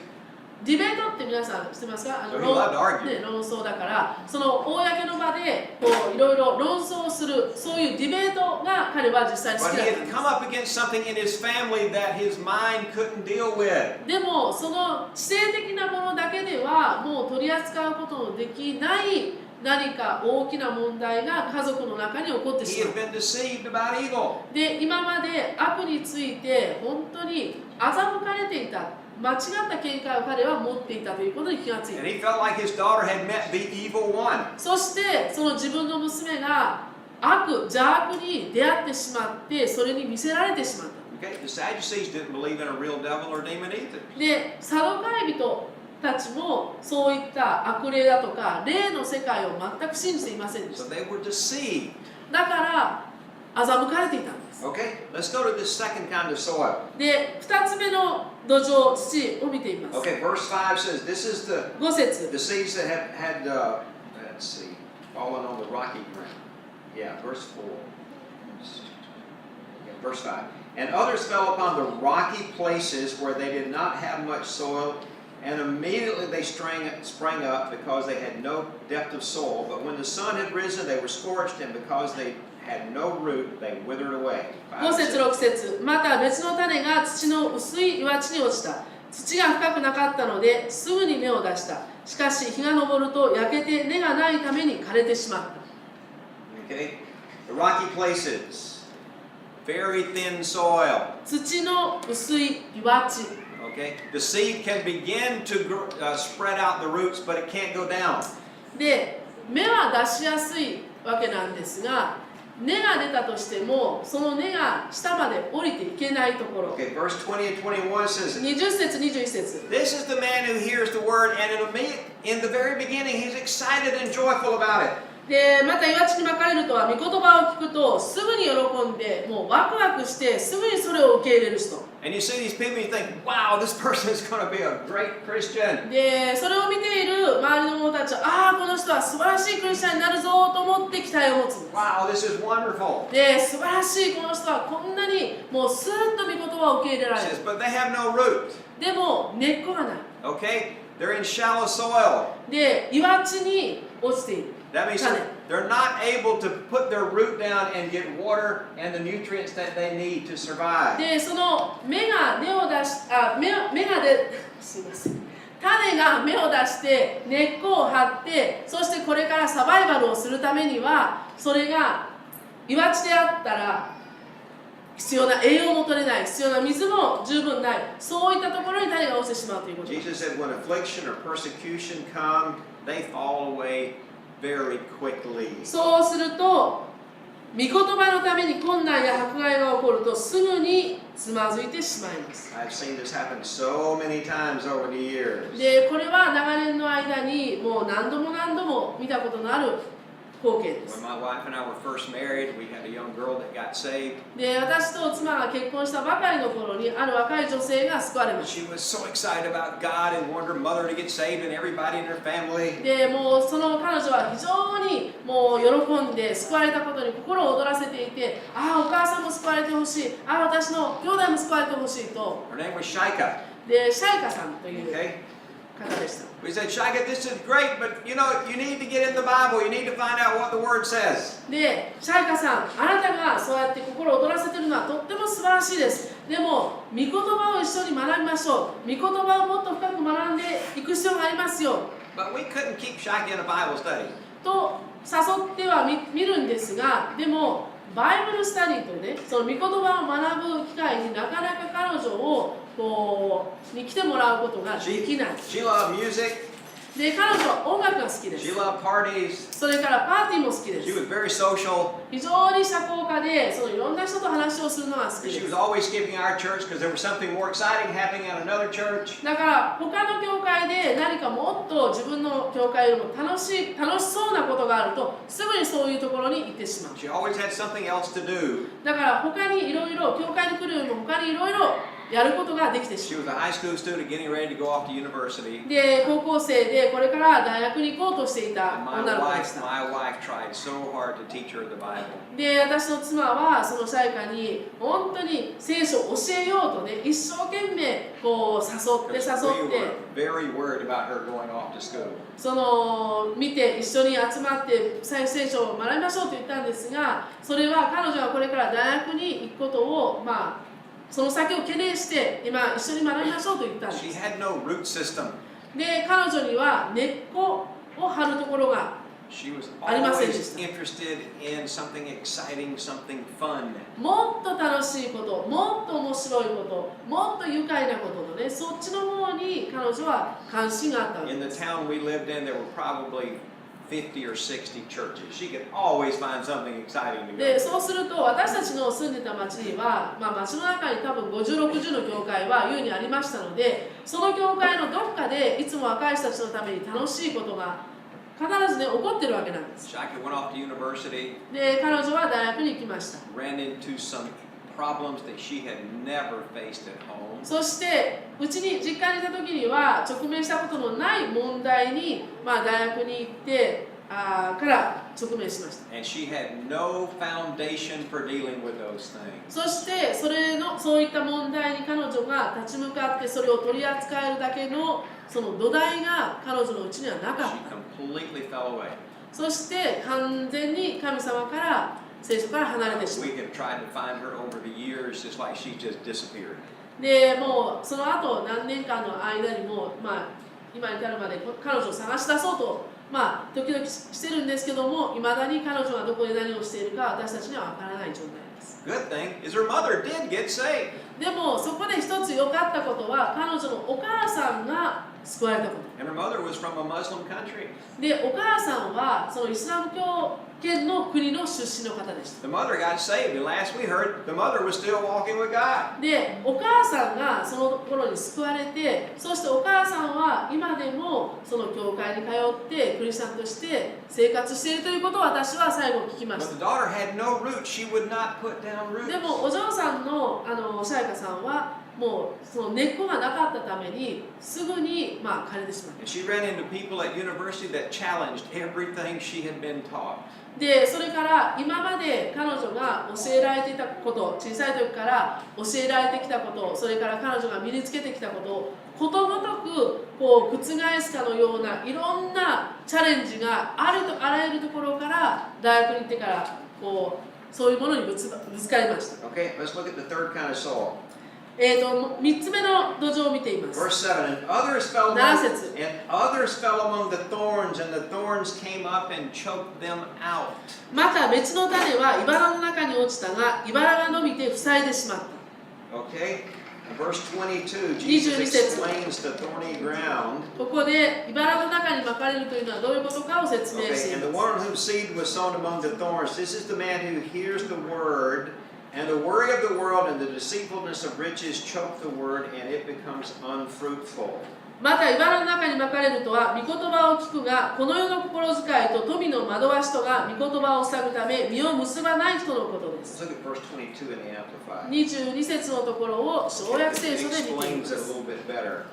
ディベートって皆さん知ってますか？ So he loved to argue. ね、論争だから、その公の場でこういろいろ論争する、そういうディベートが彼は実際に好き But だ he ったん had で come up against something in his family that his mind couldn't deal with. す。でも、その知性的なものだけではもう取り扱うことのできない何か大きな問題が家族の中に起こって He しま had う。 been deceived about evil. で、今まで悪について本当に欺かれていた。間違った見解を彼は持っていたということに気がつい And た。 he felt like his daughter had met the evil one. そしてその自分の娘が邪悪に出会ってしまってそれに見せられてしまった。 Okay, the Sadducees didn't believe in a real devil or demon either. で、サドカイ人たちもそういった悪霊だとか霊の世界を全く信じていませんでし So た。 they were deceived. だから欺かれていたんです。 Okay, let's go to this second kind of soil. で、2つ目の土壌、土を見ています。 Okay, verse 5 says this is the 5節 seeds that had let's see, fallen on the rocky ground. Yeah, verse 4. Yeah, verse 5. And others fell upon the rocky places where they did not have much soil, and immediately they sprang up because they had no depth of soil. But when the sun had risen, they were scorched, and because they had no root, they withered away. 5節6節また別の種が土の薄い岩地に落ちた。土が深くなかったのですぐに芽を出した。しかし日が昇ると焼けて根がないために枯れてしまった。 Okay, the rocky places, very thin soil. 土の薄い岩地。 Okay, the seed can begin to spread out the roots, but it can't go down. で、芽は出しやすいわけなんですが、根が出たとしても、その根が下まで降りていけないところ。 Okay, verse 20 and 21 says, 20節、21節。 this is the man who hears the word, and in the very beginning, he's excited and joyful about it. で、また岩地にまかれるとは、御言葉を聞くと、すぐに喜んで、もうワクワクして、すぐにそれを受け入れる人。 And you see these people, you think, wow, this person is going to be a great Christian. で、それを見ている周りの者たちは、ああ、この人は素晴らしいクリスチャンになるぞと思って期待を持つんです。 Wow, this is wonderful. で、素晴らしいこの人はこんなにもうスーッと御言葉を受け入れら It れる。 says, but they have no root. でも根っこがない。 Okay, they're in shallow soil. で、岩地に落ちている。 That means they're not able to put their root down and get water and the nutrients that they need to survive. で、その芽が芽を出し、すいません。種が芽を出して根っこを張って、そしてこれからサバイバルをするためには、それが岩地であったら必要な栄養も取れない、必要な水も十分ない、そういったところに種が落ちてしまうということです。 Jesus said when affliction or persecution come, they fall away very quickly. そうすると、御言葉のために困難や迫害が起こるとすぐにつまずいてしまいます。 I've seen this happen so many times over the years. で、これは長年の間にもう何度も見たことのある光景です。 When my wife and I were first married, we had a young girl that got saved. で、私と妻が結婚したばかりの頃にある若い女性が救われまし She was so excited about God and wanted her mother to get saved and everybody in her family. た。で、もうその彼女は非常にもう喜んで救われたことに心を躍らせていて、ああ、お母さんも救われてほしい、ああ、私の兄弟も救われてほしいと。 Her name was Shika. で、シャイカさんという Okay? 方でした。 We said, Shika, this is great, but you know, you need to get in the Bible. You need to find out what the Word says. で、シャイカさん、あなたがそうやって心を躍らせているのはとっても素晴らしいです。でも、御言葉を一緒に学びましょう。御言葉をもっと深く学んでいく必要がありますよ。 But we couldn't keep Shika in a Bible study. と誘っては見るんですが、でも、バイブルスタディというね、その御言葉を学ぶ機会になかなか彼女をに来てもらうことができない。 She loved music. で、彼女は音楽が好きで She す。 loved parties. それからパーティーも好きで She す。 was very social. 非常に社交家で、そのいろんな人と話をするのが好き She で was す。 always skipping our church because there was something more exciting happening at another church. だから他の教会で何かもっと自分の教会よりも楽しそうなことがあるとすぐにそういうところに行ってしまう。 She always had something else to do. だから他にいろいろ教会に来るよりも他にいろいろやることができて She しま was a high school student getting ready to go off to university. う。で、高校生でこれから大学に行こうとしていた And my 女の子でし wife, た。 my wife tried so hard to teach her the Bible. で、私の妻はそのシャイカに本当に聖書を教えようとね、一生懸命こう誘って Because we 誘っ were て、 very worried about her going off to school. その見て一緒に集まって聖書を学びましょうと言ったんですが、それは彼女がこれから大学に行くことをその先を懸念して今一緒に学びましょうと言ったんで She す。 had no root system. で、彼女には根っこを張るところが She was ありませんで always した。 interested in something exciting, something fun. もっと楽しいこと、もっと面白いこと、もっと愉快なこととね、そっちの方に彼女は関心があったん In で the す。 town we lived in, there were probably 50 or 60 churches. She could always find something exciting to go で、 to. そうすると私たちの住んでた町には、町の中に多分50、60の教会は優にありましたので、その教会のどっかでいつも若い人たちのために楽しいことが必ずね、起こってるわけなんです。 Shaka went off to university, で、彼女は大学に行きました。 ran into some problems that she had never faced at home. そしてうちに実家にいた時には直面したことのない問題に、大学に行ってから直面しました。 And she had no foundation for dealing with those things. そしてそういった問題に彼女が立ち向かってそれを取り扱えるだけのその土台が彼女のうちにはなかっ She た。 completely fell away. そして完全に神様から聖書から離れてしま We have tried to find her over the years, just like she just disappeared. う。で、もうその後何年間の間にも、今に至るまで彼女を探し出そうと、時々してるんですけども、いまだに彼女がどこで何をしているか私たちには分からない状態です。 Good thing is her mother did get saved. でもそこで一つ良かったことは彼女のお母さんが救われたこと。 And her mother was from a Muslim country. で、お母さんはそのイスラム教圏の国の出身の方でした。 The mother got saved, and last we heard, the mother was still walking with God. で、お母さんがその頃に救われて、そしてお母さんは今でもその教会に通ってクリスチャンとして生活しているということを私は最後聞きま But し the た。 daughter had no roots. She would not put down で roots. もお嬢さんのシャイカさんはもうその根っこがなかったためにすぐに枯れてしまった。 And she ran into people at university that challenged everything she had been taught. で、それから今まで彼女が教えられていたこと、小さい時から教えられてきたこと、それから彼女が身につけてきたことをことごとく覆すかのようないろんなチャレンジがあらゆるところから大学に行ってからそういうものにぶつかりました。 Okay, let's look at the third kind of soil. 3つ目の土壌を見ています。 Verse 7, and others fell 7 among, 節 among the thorns, and the thorns came up and choked them out. また別の種は茨の中に落ちたが茨が伸びて塞いでしまった。 Okay, and verse 22, Jesus explains the thorny ground. ここで茨の中にまかれるというのはどういうことかを説明し Okay, てい and the ま one whose seed was sown among the thorns, this is the man who hears the word, and the worry of the world and the deceitfulness of riches choke the word, and it becomes unfruitful. す。また茨の中にまかれるとは御言葉を聞くがこの世の心遣いと富の惑わしとが御言葉を塞ぐため実を結ばない人のことで Let's す。 look at verse 22 in the Amplified. 22節のところを小約聖 It 書で見ていま explains it a す。 little bit better.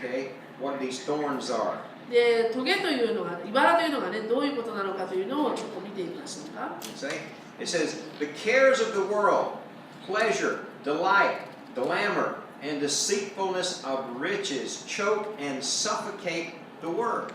Okay, what these thorns are. で、トゲというのが茨というのがねどういうことなのかというのをちょっと見てみましょうか。 See? It says, the cares of the world, pleasure, delight, glamour, and deceitfulness of riches choke and suffocate the word.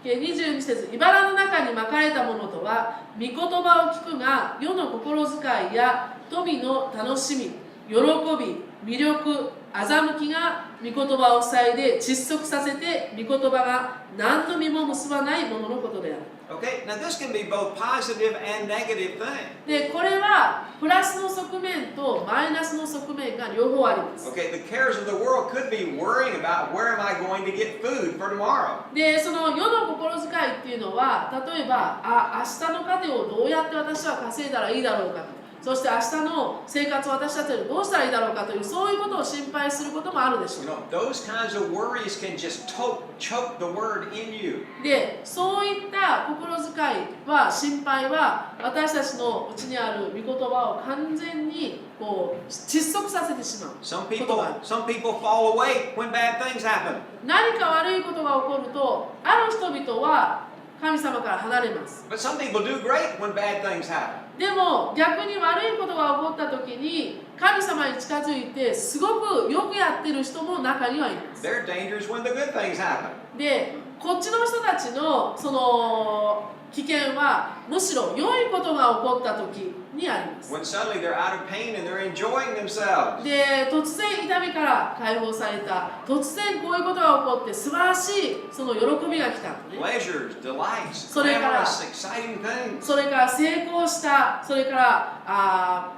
22節、茨の中にまかれたものとは御言葉を聞くが世の心遣いや富の楽しみ、喜び、魅力、欺きが御言葉を塞いで窒息させて御言葉が何の実も結ばないもののことである。 Okay, now this can be both positive and negative thing. で、これはプラスの側面とマイナスの側面が両方あります。 Okay, the cares of the world could be worrying about where am I going to get food for tomorrow. で、その世の心遣いっていうのは例えば明日の糧をどうやって私は稼いだらいいだろうかとそして明日の生活を私たちはどうしたらいいだろうかというそういうことを心配することもあるでしょ You う。 know, those kinds of worries can just choke the word in you. で、そういった心遣いは心配は私たちのうちにある御言葉を完全にこう窒息させてしまう Some ことがある。 people fall away when bad things happen. 何か悪いことが起こるとある人々は神様から離れます。 But some people do great when bad things happen. でも逆に悪いことが起こった時に神様に近づいてすごくよくやってる人も中にはいます。 They're dangerous when the good things happen. で、こっちの人たちのその危険はむしろ良いことが起こった時にあります。 When suddenly they're out of pain and they're enjoying themselves. で、突然痛みから解放された、突然こういうことが起こって素晴らしいその喜びが来た、ね、Pleasures, delights, それから glamorous, exciting things. それから成功した、それから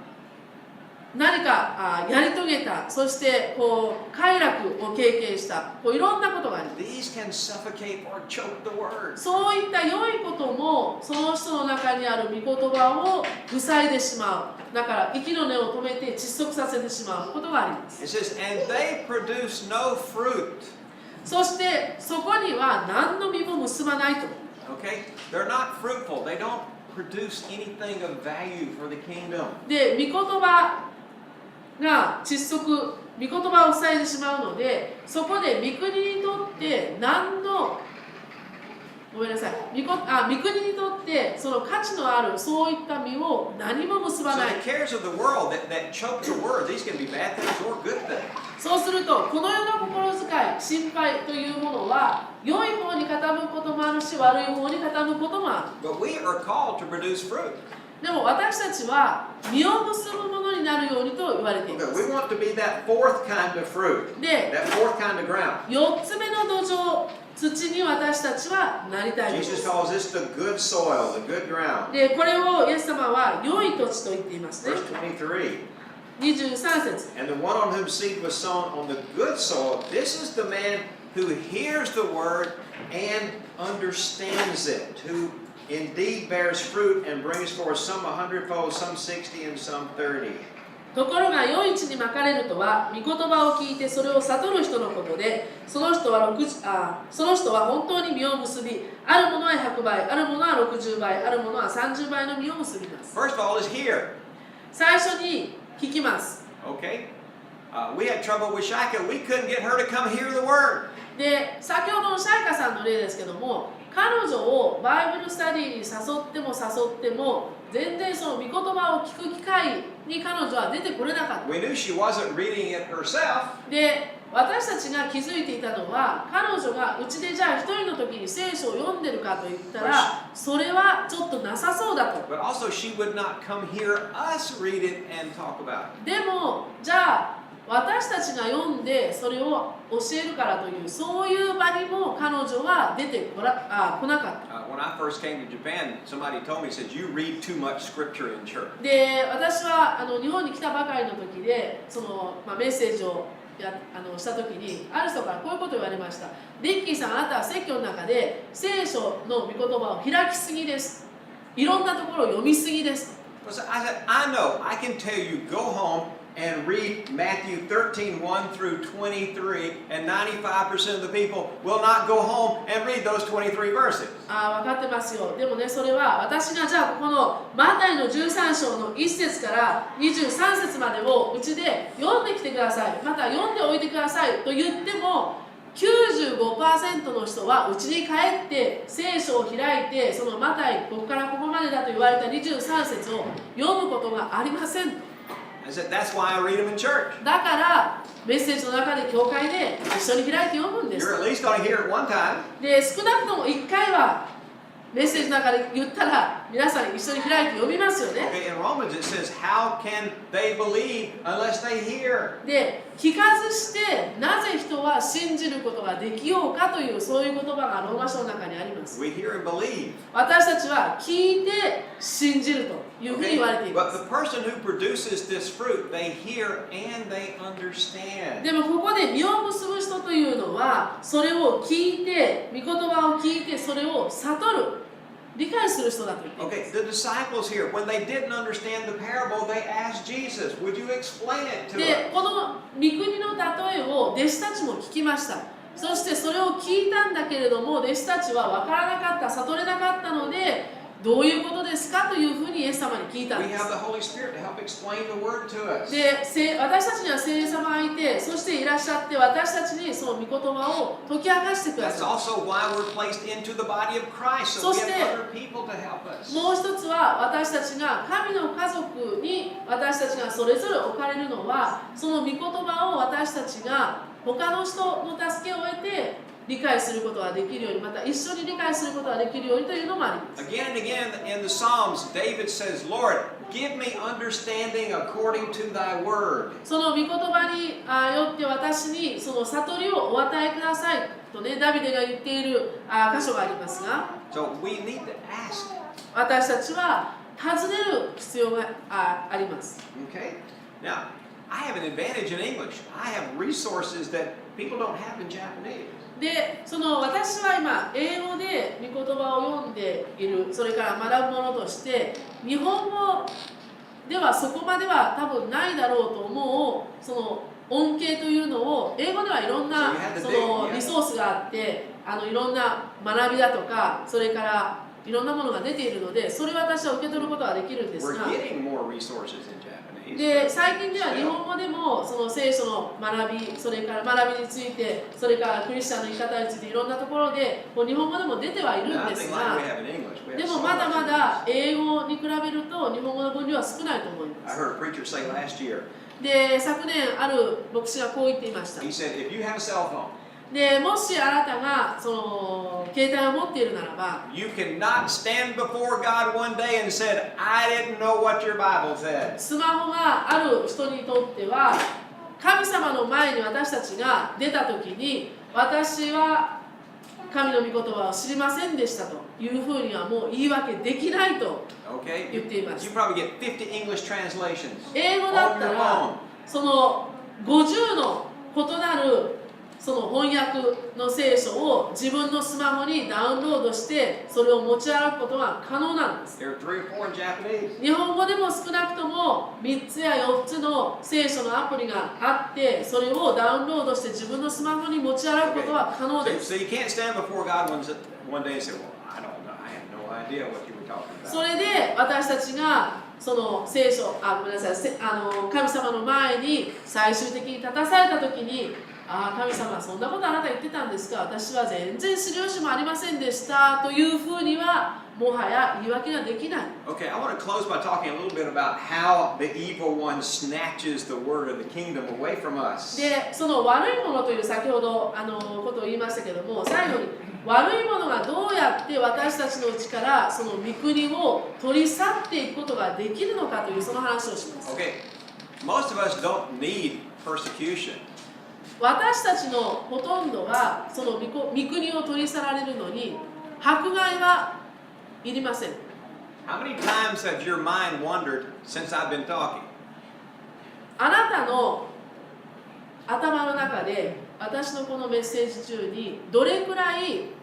何かやり遂げた、そしてこう快楽を経験した、こういろんなことがあります。 These can suffocate or choke the word. そういった良いこともその人の中にある御言葉を塞いでしまう。だから息の根を止めて窒息させてしまうことがあります。 It says, and they produce no fruit. そしてそこには何の実も結ばないと。 Okay? They're not fruitful. They don't produce anything of value for the kingdom. で、御言葉が窒息、御言葉を塞いでしまうので、そこで御国にとって何のごめんなさい、御国にとってその価値のあるそういった実を何も結 So ばない。 the cares of the world that choke the word, these can be bad things or good things. そうするとこの世の心遣い、心配というものは良い方に傾くこともあるし悪い方に傾くこともある。 But we are called to produce fruit. でも私たちは実を結ぶものになるようにと言われていま Okay, す。 we want to be that fourth kind of fruit, で、 that fourth kind of ground. 4つ目の土壌、土に私たちはなりたいので Jesus す。 calls this the good soil, the good ground. で、これをイエス様は良い土地と言っていますね。 Verse 23. 23節。 And the one on whom seed was sown on the good soil, this is the man who hears the word and understands it, who indeed bears fruit and brings forth some 100-fold, some 60, and some 30. ところが良い地にまかれるとは御言葉を聞いてそれを悟る人のことで、その人は本当に実を結び、あるものは100倍、あるものは60倍、あるものは30倍の実を結びます。 First of all is hear. 最初に聞きます。 Okay? We had trouble with Shaka. We couldn't get her to come hear the word. で、先ほどのシャイカさんの例ですけども、彼女をバイブルスタディに誘っても全然その御言葉を聞く機会に彼女は出てこれなかった。 We knew she wasn't reading it herself. で、私たちが気づいていたのは、彼女がうちでじゃあ一人の時に聖書を読んでるかと言ったら、それはちょっとなさそうだと。 But also she would not come hear us read it and talk about it. でも、じゃあ私たちが読んでそれを教えるからというそういう場にも彼女は出てこなかった。 When I first came to Japan, somebody told me, said, you read too much scripture in church. で、私は日本に来たばかりの時でその、メッセージをした時にある人からこういうことを言われました。リッキーさん、あなたは説教の中で聖書の御言葉を開きすぎです。いろんなところを読みすぎです。 So I said, I know, I can tell you, go home and read Matthew 13, 1 through 23, and 95% of the people will not go home and read those 23 verses. 分かってますよ。でもね、それは私がじゃあこのマタイの13章の1節から23節までをうちで読んできてください。また読んでおいてくださいと言っても 95% の人はうちに帰って聖書を開いてそのマタイここからここまでだと言われた23節を読むことがありません。 I said, that's why I read them in church. だからメッセージの中で教会で一緒に開いて読むんです。 You're at least going to hear it one time. で、少なくとも1回はメッセージの中で言ったら皆さん一緒に開いて読みますよね。 Okay, in Romans it says, how can they believe unless they hear? で、聞かずしてなぜ人は信じることができようかというそういう言葉がローマ書の中にあります。 We hear and believe. 私たちは聞いて信じるというふうに Okay? 言われていま But す。 the person who produces this fruit, they hear and they understand. でもここで実を結ぶ人というのはそれを聞いて御言葉を聞いてそれを悟る理解する人だと言っています。 Okay, the disciples here, when they didn't understand the parable, they asked Jesus, would you explain it to で、 us? この御国の例えを弟子たちも聞きました。そしてそれを聞いたんだけれども、弟子たちは分からなかった、悟れなかったので、どういうことですかというふうにイエス様に聞いたん We で have す。 the Holy Spirit to help explain the word to us. で、私たちには聖霊様がいて、そしていらっしゃって、私たちにその御言葉を解き明かしてくだ That's さ also why we're placed into the body of Christ, so we have そして other people to help us. い。もう一つは、私たちが神の家族に私たちがそれぞれ置かれるのは、その御言葉を私たちが他の人の助けを得て理解することができるように、また一緒に理解することができるようにというのもあります。 Again and again in the Psalms, David says, Lord, give me understanding according to thy word. その御言葉によって私にその悟りをお与えくださいとね、ダビデが言っている箇所がありますが、 So we need to ask. 私たちは尋ねる必要があります。 Okay? Now, I have an advantage in English. I have resources that people don't have in Japanese. で、私は今英語で御言葉を読んでいる、それから学ぶものとして日本語ではそこまでは多分ないだろうと思うその恩恵というのを英語ではいろんなそのリソースがあって、いろんな学びだとか、それからいろんなものが出ているので、それを私は受け取ることができるんです We're が、 getting more resources in Japanese. で最近では日本語でもその聖書の学び、それから学びについて、それからクリスチャンの生き方についていろんなところでこう日本語でも出てはいるんです Nothing が、 like we have in English. We have で so もまだ much ま in だ English. 英語に比べると日本語の分量は少ないと思いま I す。 heard a preacher say last year, で、昨年ある牧師がこう言っていました。 he said, if you have a cell phone, で、もしあなたがその携帯を持っているならば、 you cannot stand before God one day and said, I didn't know what your Bible said. スマホがある人にとっては、神様の前に私たちが出たときに、私は神の御言葉を知りませんでしたというふうにはもう言い訳できないと Okay? 言っています。 You probably get 50 English translations 英語だっ on た your ら phone. その50の異なるその翻訳の聖書を自分のスマホにダウンロードしてそれを持ち歩くことが可能なんです。 There are 3 or 4 in Japanese. 日本語でも少なくとも3つや4つの聖書のアプリがあってそれをダウンロードして自分のスマホに持ち歩くことは可能です。 So you can't stand before God one day and say, well, I don't know. I have no idea what you were talking そ about. れで私たちがその聖書、ごめんなさい、神様の前に最終的に立たされたときに、神様そんなことあなた言ってたんですか、私は全然知る由もありませんでしたというふうにはもはや言い訳ができない。 Okay, I want to close by talking a little bit about how the evil one snatches the word of the kingdom away from us. で、その悪いものという先ほどことを言いましたけども、最後に悪いものがどうやって私たちのうちからその御国を取り去っていくことができるのかというその話をします。 Okay, most of us don't need persecution. 私たちのほとんどがその御国を取り去られるのに迫害はいりません。 How many times have your mind wandered since I've been talking? あなたの頭の中で私のこのメッセージ中にどれくらい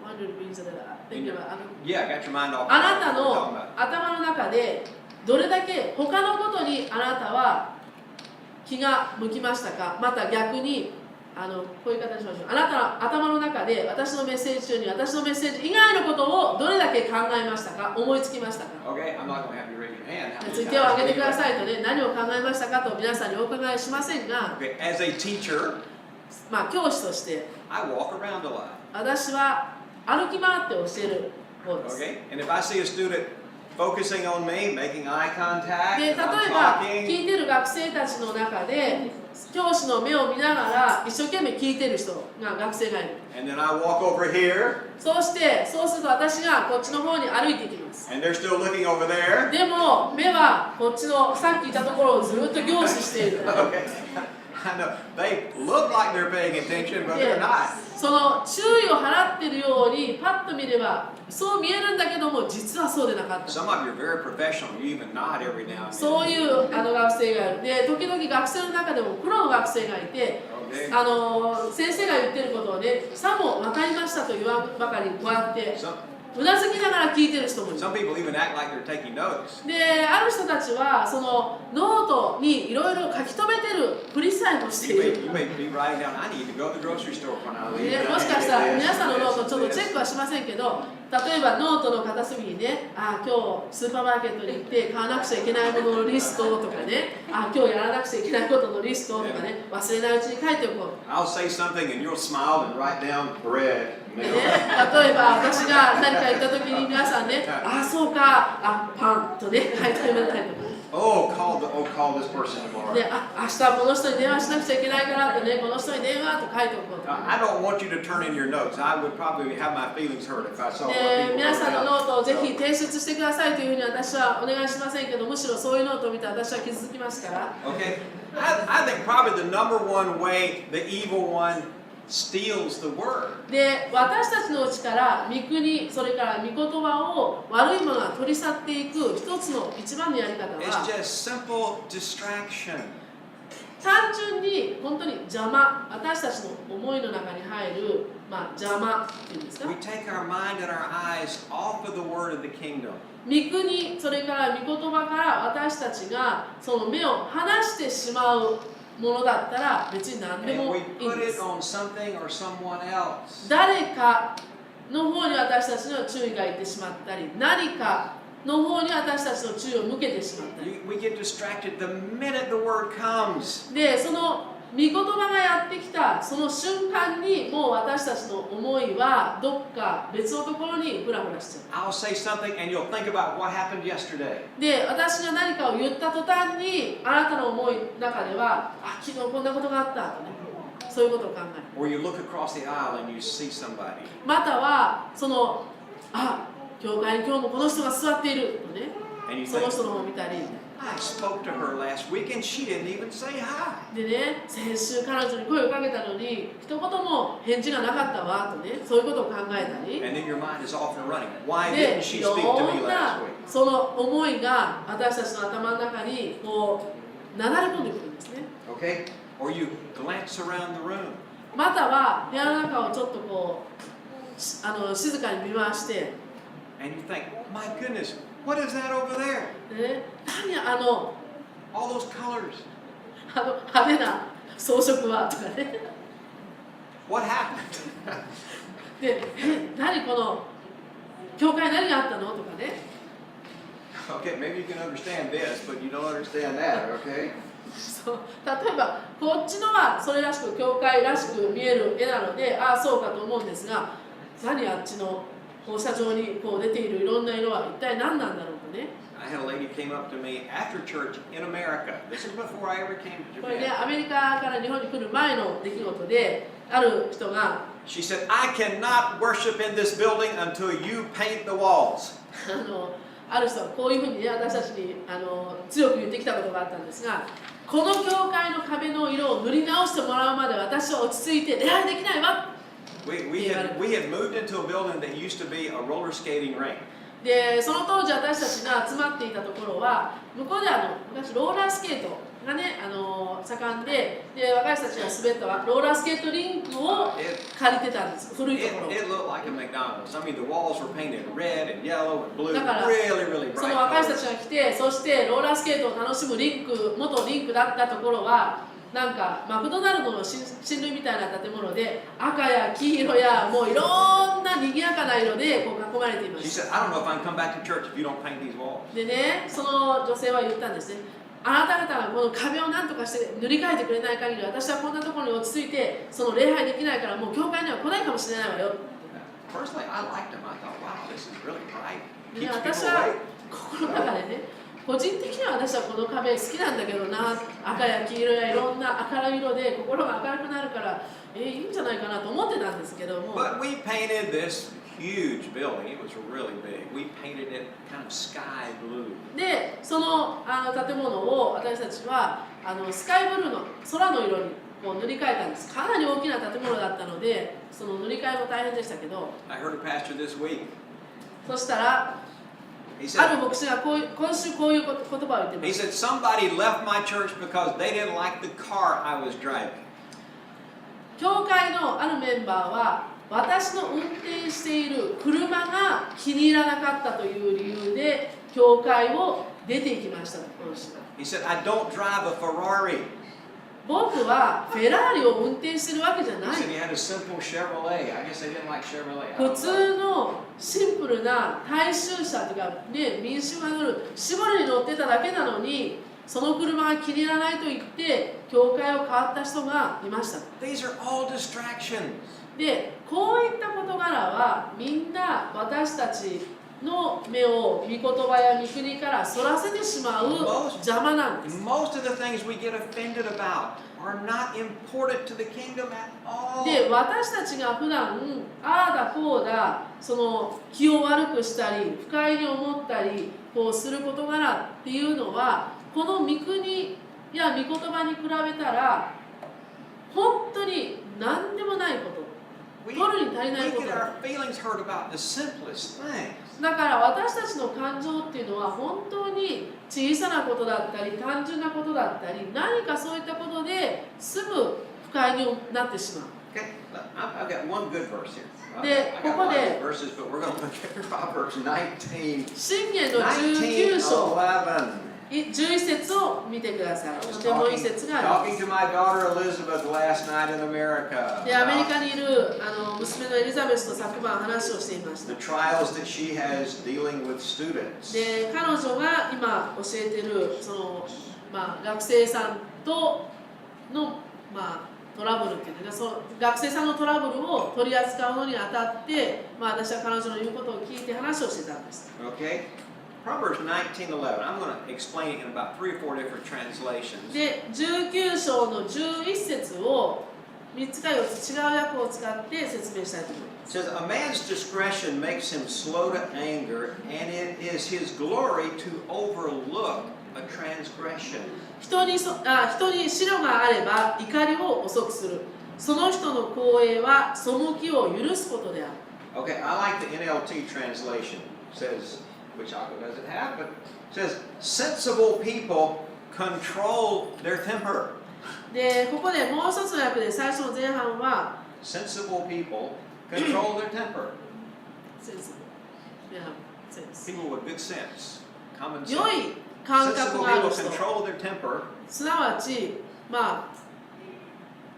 Yeah, I got your mind off. あなた what we're talking の about. 頭の中でどれだけ他のことにあなたは気が向きましたか、また逆にこういう形にしましょう。あなたの頭の中で私のメッセージ中に私のメッセージ以外のことをどれだけ考えましたか、思いつきましたか。 Okay, I'm not going to have you raise your hand. How つ many いてを挙げて times くださいとね、何を考えましたかと皆さんにお伺いしませんが、 Okay, as a teacher, 教師として I walk around a lot. 私は歩き回って教える方です。 Okay, and if I see a student focusing on me, making eye contact, で、例え and I'm ば talking, 聞いてる学生たちの中で教師の目を見ながら一生懸命聞いてる人が学生がいる。 and then I walk over here, そうすると私がこっちの方に歩いていきます。 and they're still looking over there. でも目はこっちのさっき言ったところをずっと凝視している。 Okay, I know they look like they're paying attention, but で they're not. その注意を払っているようにパッと見ればそう見えるんだけども実はそうでなかった。 Some of you are very professional. You even nod every now and そう then. いう学生がいる。で、時々学生の中でもプロの学生がいて、 Okay. 先生が言ってることをね、さも分かりましたと言わんばかりこうやって Some うなずきながら聞いてる人もいる。 Some people even act like they're taking notes. で、ある人たちはそのノートにいろいろ書き留めてるふりさえもしてい You る。 may be writing down, I need to go to the grocery store when I leave. ね、もしかしたら皆さんのノートちょっとチェックはしませんけど、例えばノートの片隅にね、今日スーパーマーケットに行って買わなくちゃいけないもののリストとかね、今日やらなくちゃいけないことのリストとかね、忘れないうちに書いておこう。 I'll say something and you'll smile and write down bread. ね、例えば私が何か言った時に皆さんね、そうか、パンとね、書いてみたりとか。 call this person tomorrow. で、明日この人に電話しなくちゃいけないからってね、この人に電話と書いておこうと。 I don't want you to turn in your notes. I would probably have my feelings hurt if I saw what で、 people 皆 wrote さんの down. ノートをぜひ提出してくださいというふうに私はお願いしませんけど、むしろそういうノートを見て私は傷つきますから。 Okay? I think probably the number one way the evil one steals the word で、私たちのうちから御国、それから御言葉を悪いものが取り去っていく一つの一番のやり方 is は、 just simple distraction. 単純に本当に邪魔、私たちの思いの中に入る、邪魔っていうんですか。 We take our mind and our eyes off of the word of the kingdom. 御国、それから御言葉から私たちがその目を離してしまうものだったら別に何で And も we いいん put で it す。 on something or someone else. 誰かの方に私たちの注意がいってしまったり、何かの方に私たちの注意を向けてしまったり。 We get distracted the minute the word comes. で、その御言葉がやってきたその瞬間にもう私たちの思いはどっか別のところにフラフラしちゃう。 I'll say something and you'll think about what happened yesterday. で、私が何かを言った途端にあなたの思いの中では、昨日こんなことがあったとね、そういうことを考える。 Or you look across the aisle and you see somebody. またはその教会に今日もこの人が座っているとね、 And you その think, 人の方を見たり I spoke to her last week and she didn't even say hi. でね、先週彼女に声をかけたのに一言も返事がなかったわとね、そういうことを考えたり And then your mind is off and running. Why で、 didn't she い speak to ろ me ん last な week? その思いが私たちの頭の中にこうなだれ込んでくるんですね。 Okay? Or you glance around the room. または部屋の中をちょっとこう静かに見回して、 And you think, my goodness, what is that over there? ね、何All those colors. 派手な装飾はとかね。 What happened? で、何この教会何があったのとかね。 Okay, maybe you can understand this, but you don't understand that, okay? そう、例えばこっちのはそれらしく教会らしく見える絵なので、そうかと思うんですが、何あっちの放射状にこう出ているいろんな色は一体何なんだろうとね。 I had a lady came up to me after church in America. This is before I ever came to これね、 Japan. アメリカから日本に来る前の出来事で、ある人が She said, I cannot worship in this building until you paint the walls. ある人はこういうふうにね、私たちに強く言ってきたことがあったんですが、この教会の壁の色を塗り直してもらうまで私は落ち着いて礼拝できないわ。 We had moved into a building that used to be a roller skating rink. で、その当時私たちが集まっていたところは、向こうで昔ローラースケートがね、盛んで、私たちが滑ったローラースケートリンクを借りてたんです、古いところ。 It looked like a McDonald's. I mean, the walls were painted red and yellow and blue. だから Really, really そ bright の私た colors. ちが来て、そしてローラースケートを楽しむ元リンクだったところは、なんかマクドナルドの親類みたいな建物で赤や黄色やもういろんな賑やかな色でこう囲まれていま She す。 said, I don't know if I can come back to church if you don't paint these walls. でね、その女性は言ったんですね。あなた方がこの壁を何とかして塗り替えてくれない限り私はこんなところに落ち着いてその礼拝できないからもう教会には来ないかもしれないわよ。 Personally, I liked them. I thought, wow, this is really bright. で Keeps 私 people は awake. 心の中でね、個人的には私はこの壁好きなんだけどな、赤や黄色やいろんな明るい色で心が明るくなるからいいんじゃないかなと思ってたんですけども、 But we painted this huge building. It was really big. We painted it kind of sky blue. でその建物を私たちはスカイブルーの空の色にこう塗り替えたんです。かなり大きな建物だったのでその塗り替えも大変でしたけど、 I heard a pastor this week. そしたら He ある said, 牧師が今週こういう言葉を言ってま he す。 said, somebody left my church because they didn't like the car I was driving. 教会のあるメンバーは私の運転している車が気に入らなかったという理由で教会を出て行きました。この人は He said, I don't drive a Ferrari. 僕はフェラーリを運転してるわけじゃ He ない。 said he had a simple Chevrolet. I guess they didn't like Chevrolet. I 普 don't know. 通のシンプルな大衆車というか、ね、民衆が乗るシボルに乗ってただけなのに、その車が気に入らないと言って教会を変わった人がいました。 These are all distractions. で、こういった事柄はみんな私たちの目を御言葉や御国からそらせてしまう邪魔なんです。 Most of the things we get offended about are not important to the kingdom at all. で、私たちが普段ああだこうだその気を悪くしたり不快に思ったりこうする事柄っていうのはこの御国や御言葉に比べたら本当に何でもないこと。 We 取るに足りないこと get our feelings hurt about the simplest things. だから私たちの感情っていうのは本当に小さなことだったり単純なことだったり何かそういったことですぐ不快になってしまう。 Okay, I've got one good verse here. 네, I got a lot of 그거네. good verses, but we're going to look at Proverbs 19, 箴言の19章 19:11. 11節を見てください。 I と was てもいい説があり talking ま to my daughter Elizabeth last night in America す。で、アメリ about カにいる娘のエリザベスと昨晩話をしていまし the た。 trials that she has dealing with students. で、彼女が今教えているその、学生さんとの、トラブルっていうか、その学生さんのトラブルを取り扱うのにあたって、私は彼女の言うことを聞いて話をしてたんです。 Okay? Proverbs 19:11. I'm going to explain it in about 3 or 4 different translations. で、19章の11節を3つか4つ違う訳を使って説明したいと思います。 It says, A man's discretion makes him slow to anger, and it is his glory to overlook a transgression. 人に白があれば怒りを遅くする。その人の行為は背きを許すことである。 Okay, I like the NLT translation. It says, which Akko doesn't have, but it says, sensible people control their temper. で、ここでもう一つの訳で最初の前半は Sensible people control their temper. センス。センス。 People with good sense, common 良 sense. い感 Sensible 覚がある people 人。 control their temper. すなわち、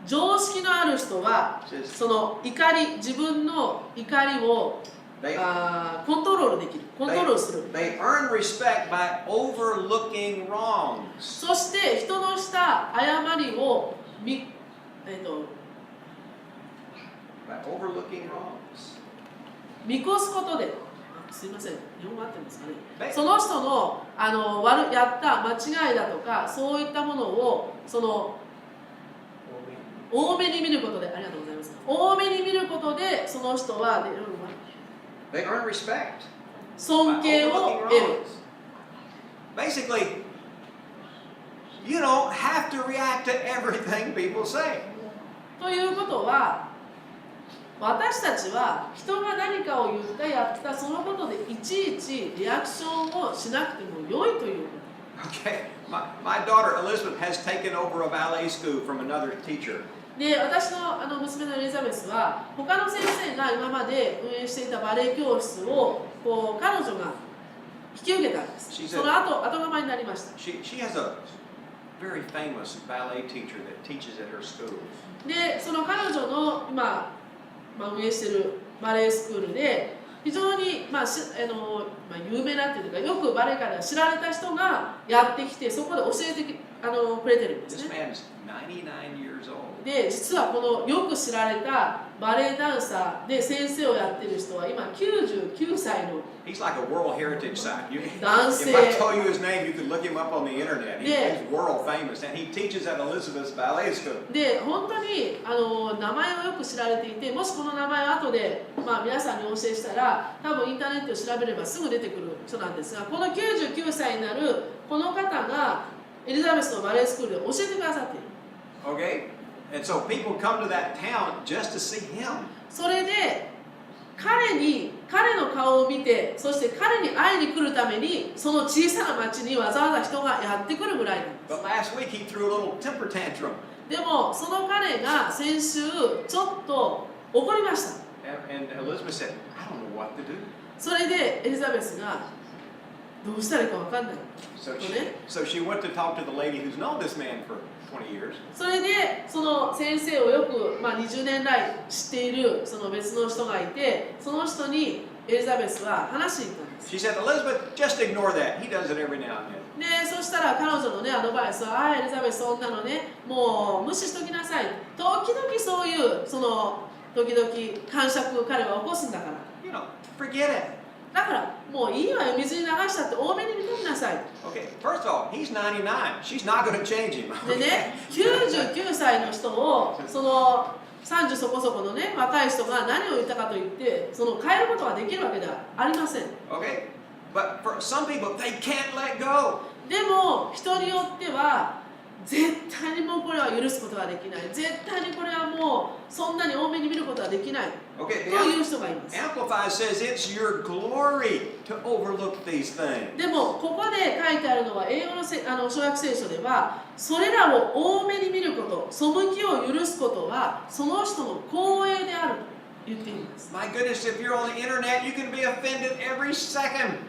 常識のある人はその怒り、自分の怒りを They, コントロールできる。コントロールする。 they earn respect by overlooking wrongs. そして人のした誤りをBy overlooking wrongs. 見越すことで、すいません、日本語合ってますかね。はいその人のやった間違いだとか、そういったものを多めに見ることで、ありがとうございます。多めに見ることで、その人は、They earn respect. 尊 by 敬を overlooking 得る。 wrongs. Basically, you don't have to react to everything people say. ということは、私たちは人が何かを言ったやったそのことでいちいちリアクションをしなくても良いというこ Okay, my daughter Elizabeth has taken over a ballet school from another teacher. と。で、私の娘のエリザベスは他の先生が今まで運営していたバレエ教室を彼女が引き受けたんです。その後釜になりました。 She has a very famous ballet teacher that teaches at her school. で、その彼女の今、運営しているバレエスクールで非常に、有名なっていうかよくバレエ界で知られた人がやってきてそこで教えてくれてるんです This ね。 man is 99 years old. で、実はこのよく知られたバレエダンサーで先生をやってる人は今99歳の He's like a World Heritage Site. Dance. If I told you his name, you could look him up on the internet. Yeah. He's world famous, and he teaches at Elizabeth's Ballet School. で、本当に名前をよく知られていて、もしこの名前を後で、皆さんにお教えしたら多分インターネットを調べればすぐ出てくる人なんですが、この99歳になるこの方がエリザベスのバレエスクールで教えてくださっている。 Okay? And so people come to that town just to see him. それで彼の顔を見て、そして彼に会いに来るためにその小さな町にわざわざ人がやってくるぐらいなんです。 But last week he threw a little temper tantrum. でもその彼が先週ちょっと怒りました。And Elizabeth said, I don't know what to do. それでエリザベスがどうしたらいいか分かんない So と she, ね。 so she went to talk to the lady who's known this man for 20 years. それでその先生をよく、20年来知っているその別の人がいて、その人にエリザベスは話しに行ったんです。 She said, Elizabeth, just ignore that. He does it every now and then. でそしたら彼女のねアドバイスは、エリザベスそんなのねもう無視しときなさい。時々そういうその時々感触を彼は起こすんだから。You know, forget it. だからもういいわよ、水に流したって多めに見ときなさい。 Okay, first of all, he's 99. She's not going to change him. でね、99歳の人をその30そこそこのね若い人が何を言ったかといってその変えることができるわけではありません。 Okay, but for some people, they can't let go. でも人によっては絶対にもうこれは許すことができない、絶対にこれはもうそんなに多めに見ることはできない Okay, という人がいます。 Amplified says it's your glory to overlook these things. でもここで書いてあるのは英語の小約聖書ではそれらを多めに見ること、背きを許すことはその人の光栄であると言っています。 My goodness, if you're on the internet, you can be offended every second.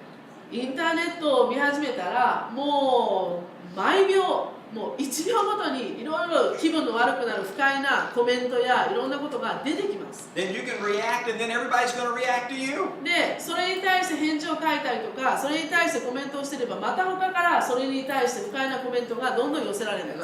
インターネットを見始めたらもう毎秒もう1秒ごとにいろいろ気分の悪くなる不快なコメントやいろんなことが出てきます。 Then you can react, and then everybody's going to react to you. でそれに対して返事を書いたりとかそれに対してコメントをしていればまた他からそれに対して不快なコメントがどんどん寄せられるんです。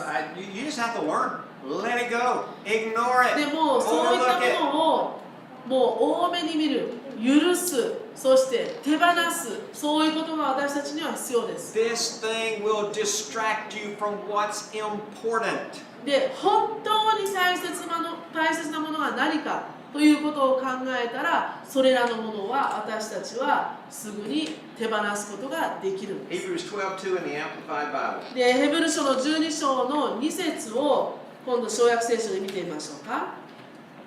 You just have to learn. Let it go. Ignore it. でもそういった Overlook it. ものをもう多めに見る、許す、そして手放す、そういうことが私たちには必要です。 This thing will distract you from what's important. で本当に大切なものが何かということを考えたらそれらのものは私たちはすぐに手放すことができるんです。 Hebrews 12:2 in the Amplified Bible. でヘブル書の12章の2節を今度小約聖書で見てみましょうか。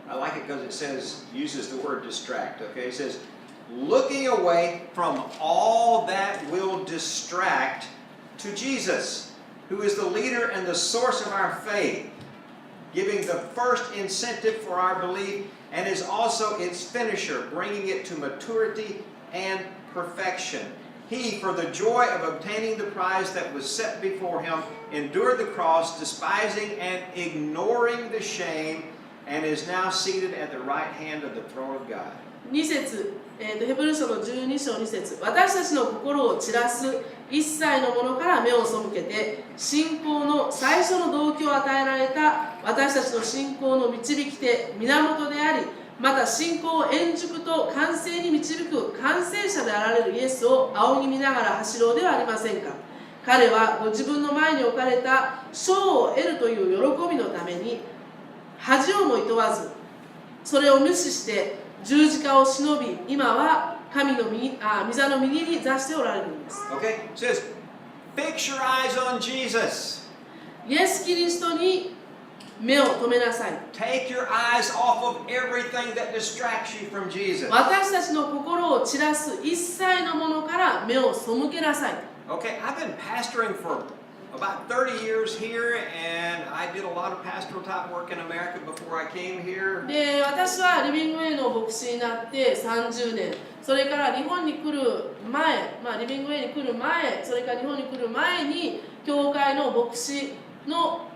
I like it because it says, uses the word distract, okay? It says, looking away from all that will distract to Jesus, who is the leader and the source of our faith, giving the first incentive for our belief and is also its finisher, bringing it to maturity and perfection. He, for the joy of obtaining the prize that was set before him, endured the cross, despising and ignoring the shame, and is now seated at the right hand of the throne of God. 2節、ヘブル書の12章2節、私たちの心を散らす一切のものから目を背けて信仰の最初の動機を与えられた私たちの信仰の導き手源であり、また信仰を円熟と完成に導く完成者であられるイエスを仰ぎ見ながら走ろうではありませんか。彼はご自分の前に置かれた賞を得るという喜びのために恥をもいとわずそれを無視して十字架を忍び今は神の御座の右に座しておられるんです。 Okay, it says, fix your eyes on Jesus. イエス・キリストに目を留めなさい。 Take your eyes off of everything that distracts you from Jesus. 私たちの心を散らす一切のものから目を背けなさい。 Okay, I've been pastoring for about 30 years here, and I did a lot of pastoral type work in America before I came here. で私はリビングウェイの牧師になって30年、それから日本に来る前、リビングウェイに来る前、それから日本に来る前に教会の牧師の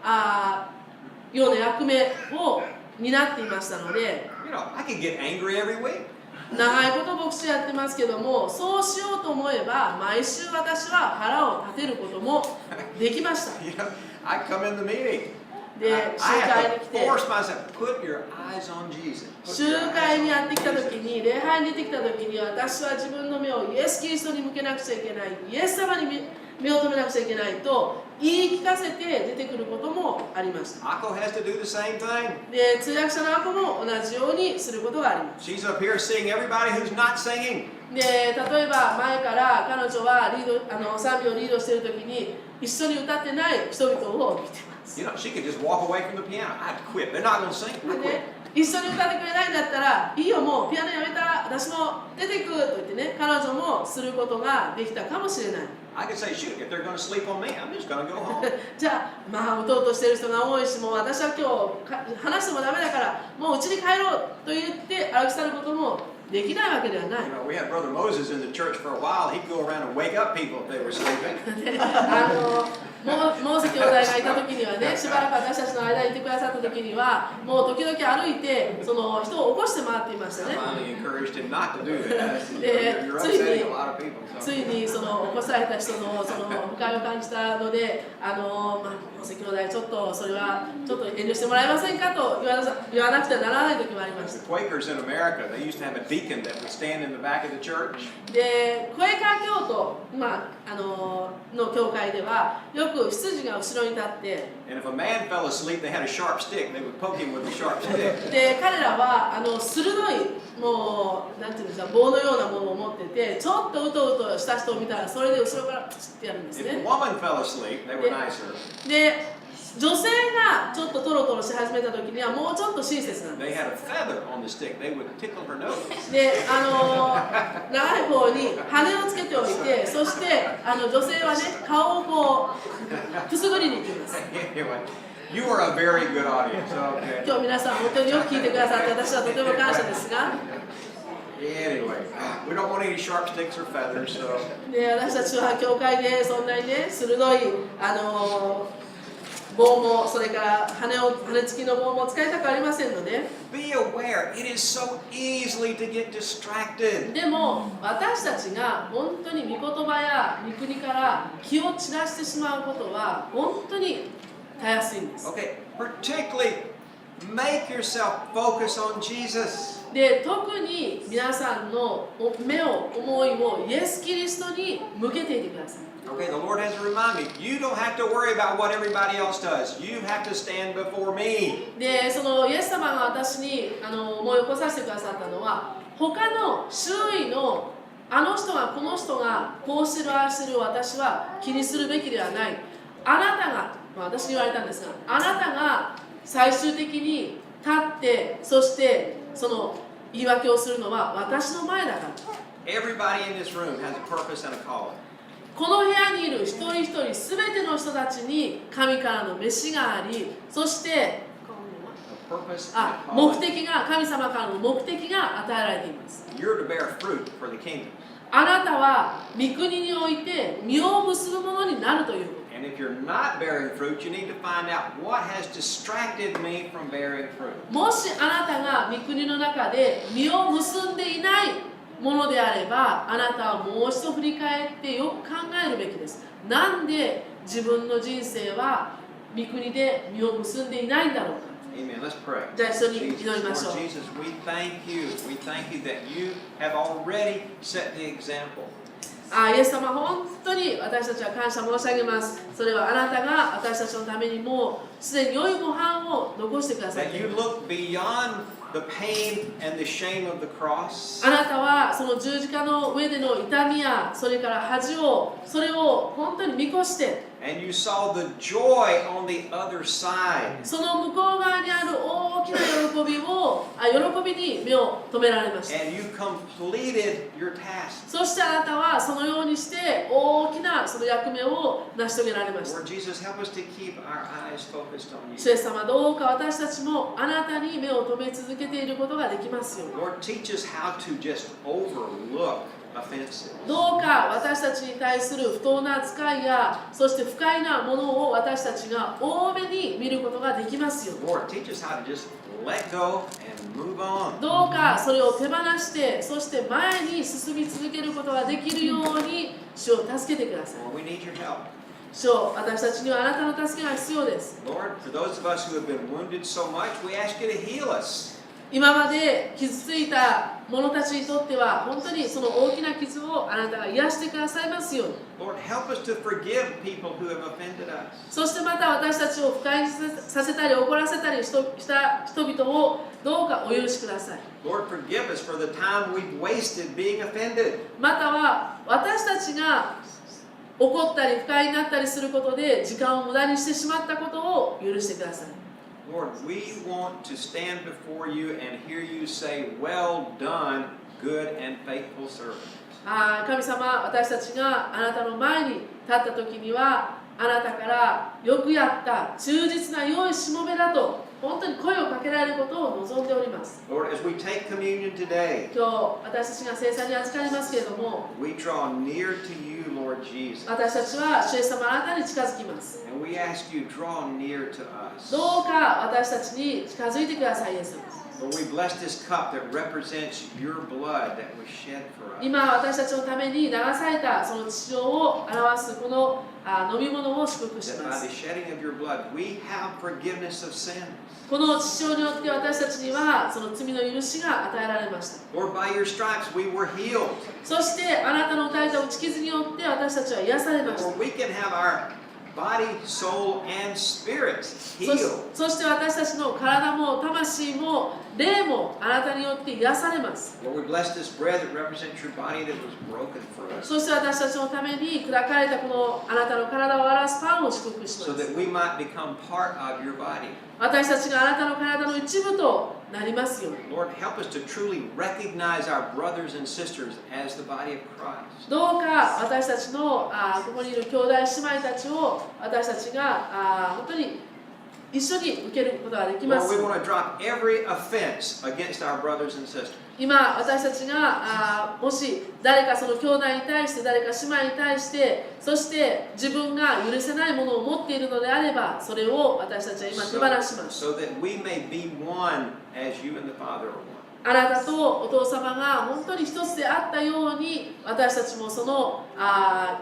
ような役目を担っていましたので、 You know, I could get angry every week. 長いこと牧師やってますけども、そうしようと思えば毎週私は腹を立てることもできました。 You know, I come in the meeting. で、 I 集会 have に to 来て force myself, put your eyes on Jesus. Put 集 your eyes 会に on やってきた Jesus. 時に、礼拝に出てきた時に私は自分の目をイエス・キリストに向けなくちゃいけない、イエス様に目を留めなくちゃいけないと言い聞かせて出てくることもありました。 Akko has to do the same thing. で、通訳者のアコも同じようにすることがあります。 She's up here seeing everybody who's not singing. で、例えば前から彼女は賛美をリードしている時に一緒に歌ってない人々を見てます。 You know, she could just walk away from the piano. I'd quit. They're not going to sing. で I quit. ね、一緒に歌ってくれないんだったらいいよもうピアノやめた私も出てくと言ってね彼女もすることができたかもしれない。I could say, shoot, if they're going to sleep on me, I'm just going to go home. じゃあまあうとうとしてる人が多いし、もう私は今日話してもダメだからもう家に帰ろうと言って歩き去ることもできないわけではない。 You know, we had Brother Moses in the church for a while. He'd go around and wake up people if they were sleeping. でモーセ兄弟がいた時にはね、しばらく私たちの間にいてくださった時にはもう時々歩いてその人を起こして回っていました I ね。 finally encouraged him not to do that. Yeah, You're so you upsetting need- a lot of people. つ So. いにその起こされた人のその不快を感じたので、モーセ兄弟ちょっとそれはちょっと遠慮してもらえませんかと言わなくてはならない時もありまし The た。 Quakers in America, they used to have a deacon that would stand in the back of the church. で、クエーカー教徒、の教会ではよく執事が後ろに立って、 And if a man fell asleep, they had a sharp stick. They would poke him with a sharp stick. で彼らは鋭いもうなんていうんですか棒のようなものを持ってて、ちょっとうとうとした人を見たらそれで後ろからプチってやるんです If a ね。 woman fell asleep, they were nicer. で女性がちょっとトロトロし始めた時にはもうちょっと親切なんで They す。 had a feather on the stick. They would tickle her nose. で長い方に羽をつけておいて、そして女性はね顔をこうくすぐりに行きます。 Anyway, you are a very good audience. Okay. 今日皆さん本当によく聞いてくださって私はとても感謝ですが、 Anyway, we don't want any sharp sticks or feathers, so. で私たちは教会でそんなにね鋭い棒もそれから羽付きの棒も使いたくありませんので、 Be aware, it is so easily to get distracted. でも私たちが本当に御言葉や御国から気を散らしてしまうことは本当にたやすいんです。 Okay, particularly make yourself focus on Jesus. で特に皆さんの目を思いをイエス・キリストに向けていてください。 Okay, the Lord has to remind me, you don't have to worry about what everybody else does. You have to stand before me. でそのイエス様が私に思い起こさせてくださったのは、他の周囲のあの人がこの人がこうしてるああしてる私は気にするべきではない。あなたが、私に言われたんですが、あなたが最終的に立ってそしてその言い訳をするのは私の前だから。 Everybody in this room has a purpose and a calling. この部屋にいる一人一人すべての人たちに神からの召しがあり、そして A purpose and a 目 calling. 的が神様からの目的が与えられています。 You're to bear fruit for the kingdom. あなたは御国において実を結ぶものになるということ。 And if you're not bearing fruit, you need to find out what has distracted me from bearing fruit. もしあなたが御国の中で実を結んでいないものであれば、あなたはもう一度振り返ってよく考えるべきです。なんで自分の人生は御国で実を結んでいないんだろうか。 Amen. Let's pray. じゃあ一緒に Jesus, 祈りましょう。 Lord Jesus, we thank you. We thank you that you have already set the example. イエス様、本当に私たちは感謝申し上げます。それはあなたが私たちのためにもうすでに良い模範を残してくださっ That てい you る。 look beyond the pain and the shame of the cross. あなたはその十字架の上での痛みやそれから恥をそれを本当に見越して And you saw the joy on the other side. その向こう側にある大きな喜びに目を留められました。 And you completed your task. そしてあなたはそのようにして大きなその役目を成し遂げられました。 Lord Jesus, help us to keep our eyes focused on 主イ you. エス様、どうか私たちもあなたに目を留め続けていることができますように。 Lord, teach us how to just overlook offenses. どうか私たちに対する不当な扱いやそして不快なものを私たちが多めに見ることができますように。 Lord, teach us how to just let go and move on. どうかそれを手放してそして前に進み続けることができるように主を助けてください。 Lord, we need your help. 主よ、私たちにはあなたの助けが必要です。 Lord, for those of us who have been wounded so much, we ask you to heal us. 今まで傷ついた者たちにとっては本当にその大きな傷をあなたが癒してくださいますように。 Lord, help us to forgive people who have offended us. そしてまた私たちを不快にさせたり怒らせたりした人々をどうかお許しください。 Lord, forgive us for the time we've wasted being offended. または私たちが怒ったり不快になったりすることで時間を無駄にしてしまったことを許してください。 Lord, we want to stand before you and hear you say, well done, good and faithful servant. 神様、私たちがあなたの前に立った時にはあなたからよくやった忠実な良いしもべだと本当に声をかけられることを望んでおります。 Lord, as we take communion today, 今日私たちが聖餐に預かりますけれども、 we draw near to you, Lord Jesus. 私たちは主イエス様あなたに近づきます。 And we ask you, draw near to us. どうか私たちに近づいてください、イエス様。 Lord, we bless this cup that represents your blood that was shed for us. 今私たちのために流されたその血潮を表すこの飲み物を祝福し That ま by the す。 shedding of your blood, we have forgiveness of sin. この血潮によって私たちにはその罪の許しが与えられました。 Lord, by your stripes, we were healed. そしてあなたの打たれた打ち傷によって私たちは癒されました。 Lord, we can have our body, soul, and spirit そ healed. そして私たちの体も魂も霊もあなたによって癒されます。 Lord, we bless this bread that represents your body that was broken for us. そして私たちのために砕かれたこのあなたの体を表すパンを祝福し So ます。 that we might become part of your body. 私たちがあなたの体の一部となりますように。 Lord, help us to truly recognize our brothers and sisters as the body of Christ. どうか私たちのここにいる兄弟姉妹たちを私たちが本当に一緒に受けることができま Lord, す。 we want to drop every offense against our brothers and sisters. 今私たちがもし誰かその兄弟に対して誰か姉妹に対してそして自分が許せないものを持っているのであればそれを私たちは今手放します。 So that we may be one as you and the Father are one. あなたとお父様が本当に一つであったように私たちもその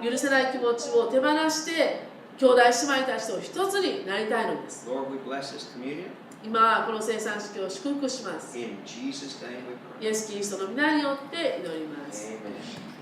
許せない気持ちを手放して兄弟姉妹たちと一つになりたいのです。 Lord, we bless this communion. 今この聖餐式を祝福します。 In Jesus' name we イエス・キリストの皆によって祈ります。pray. Amen.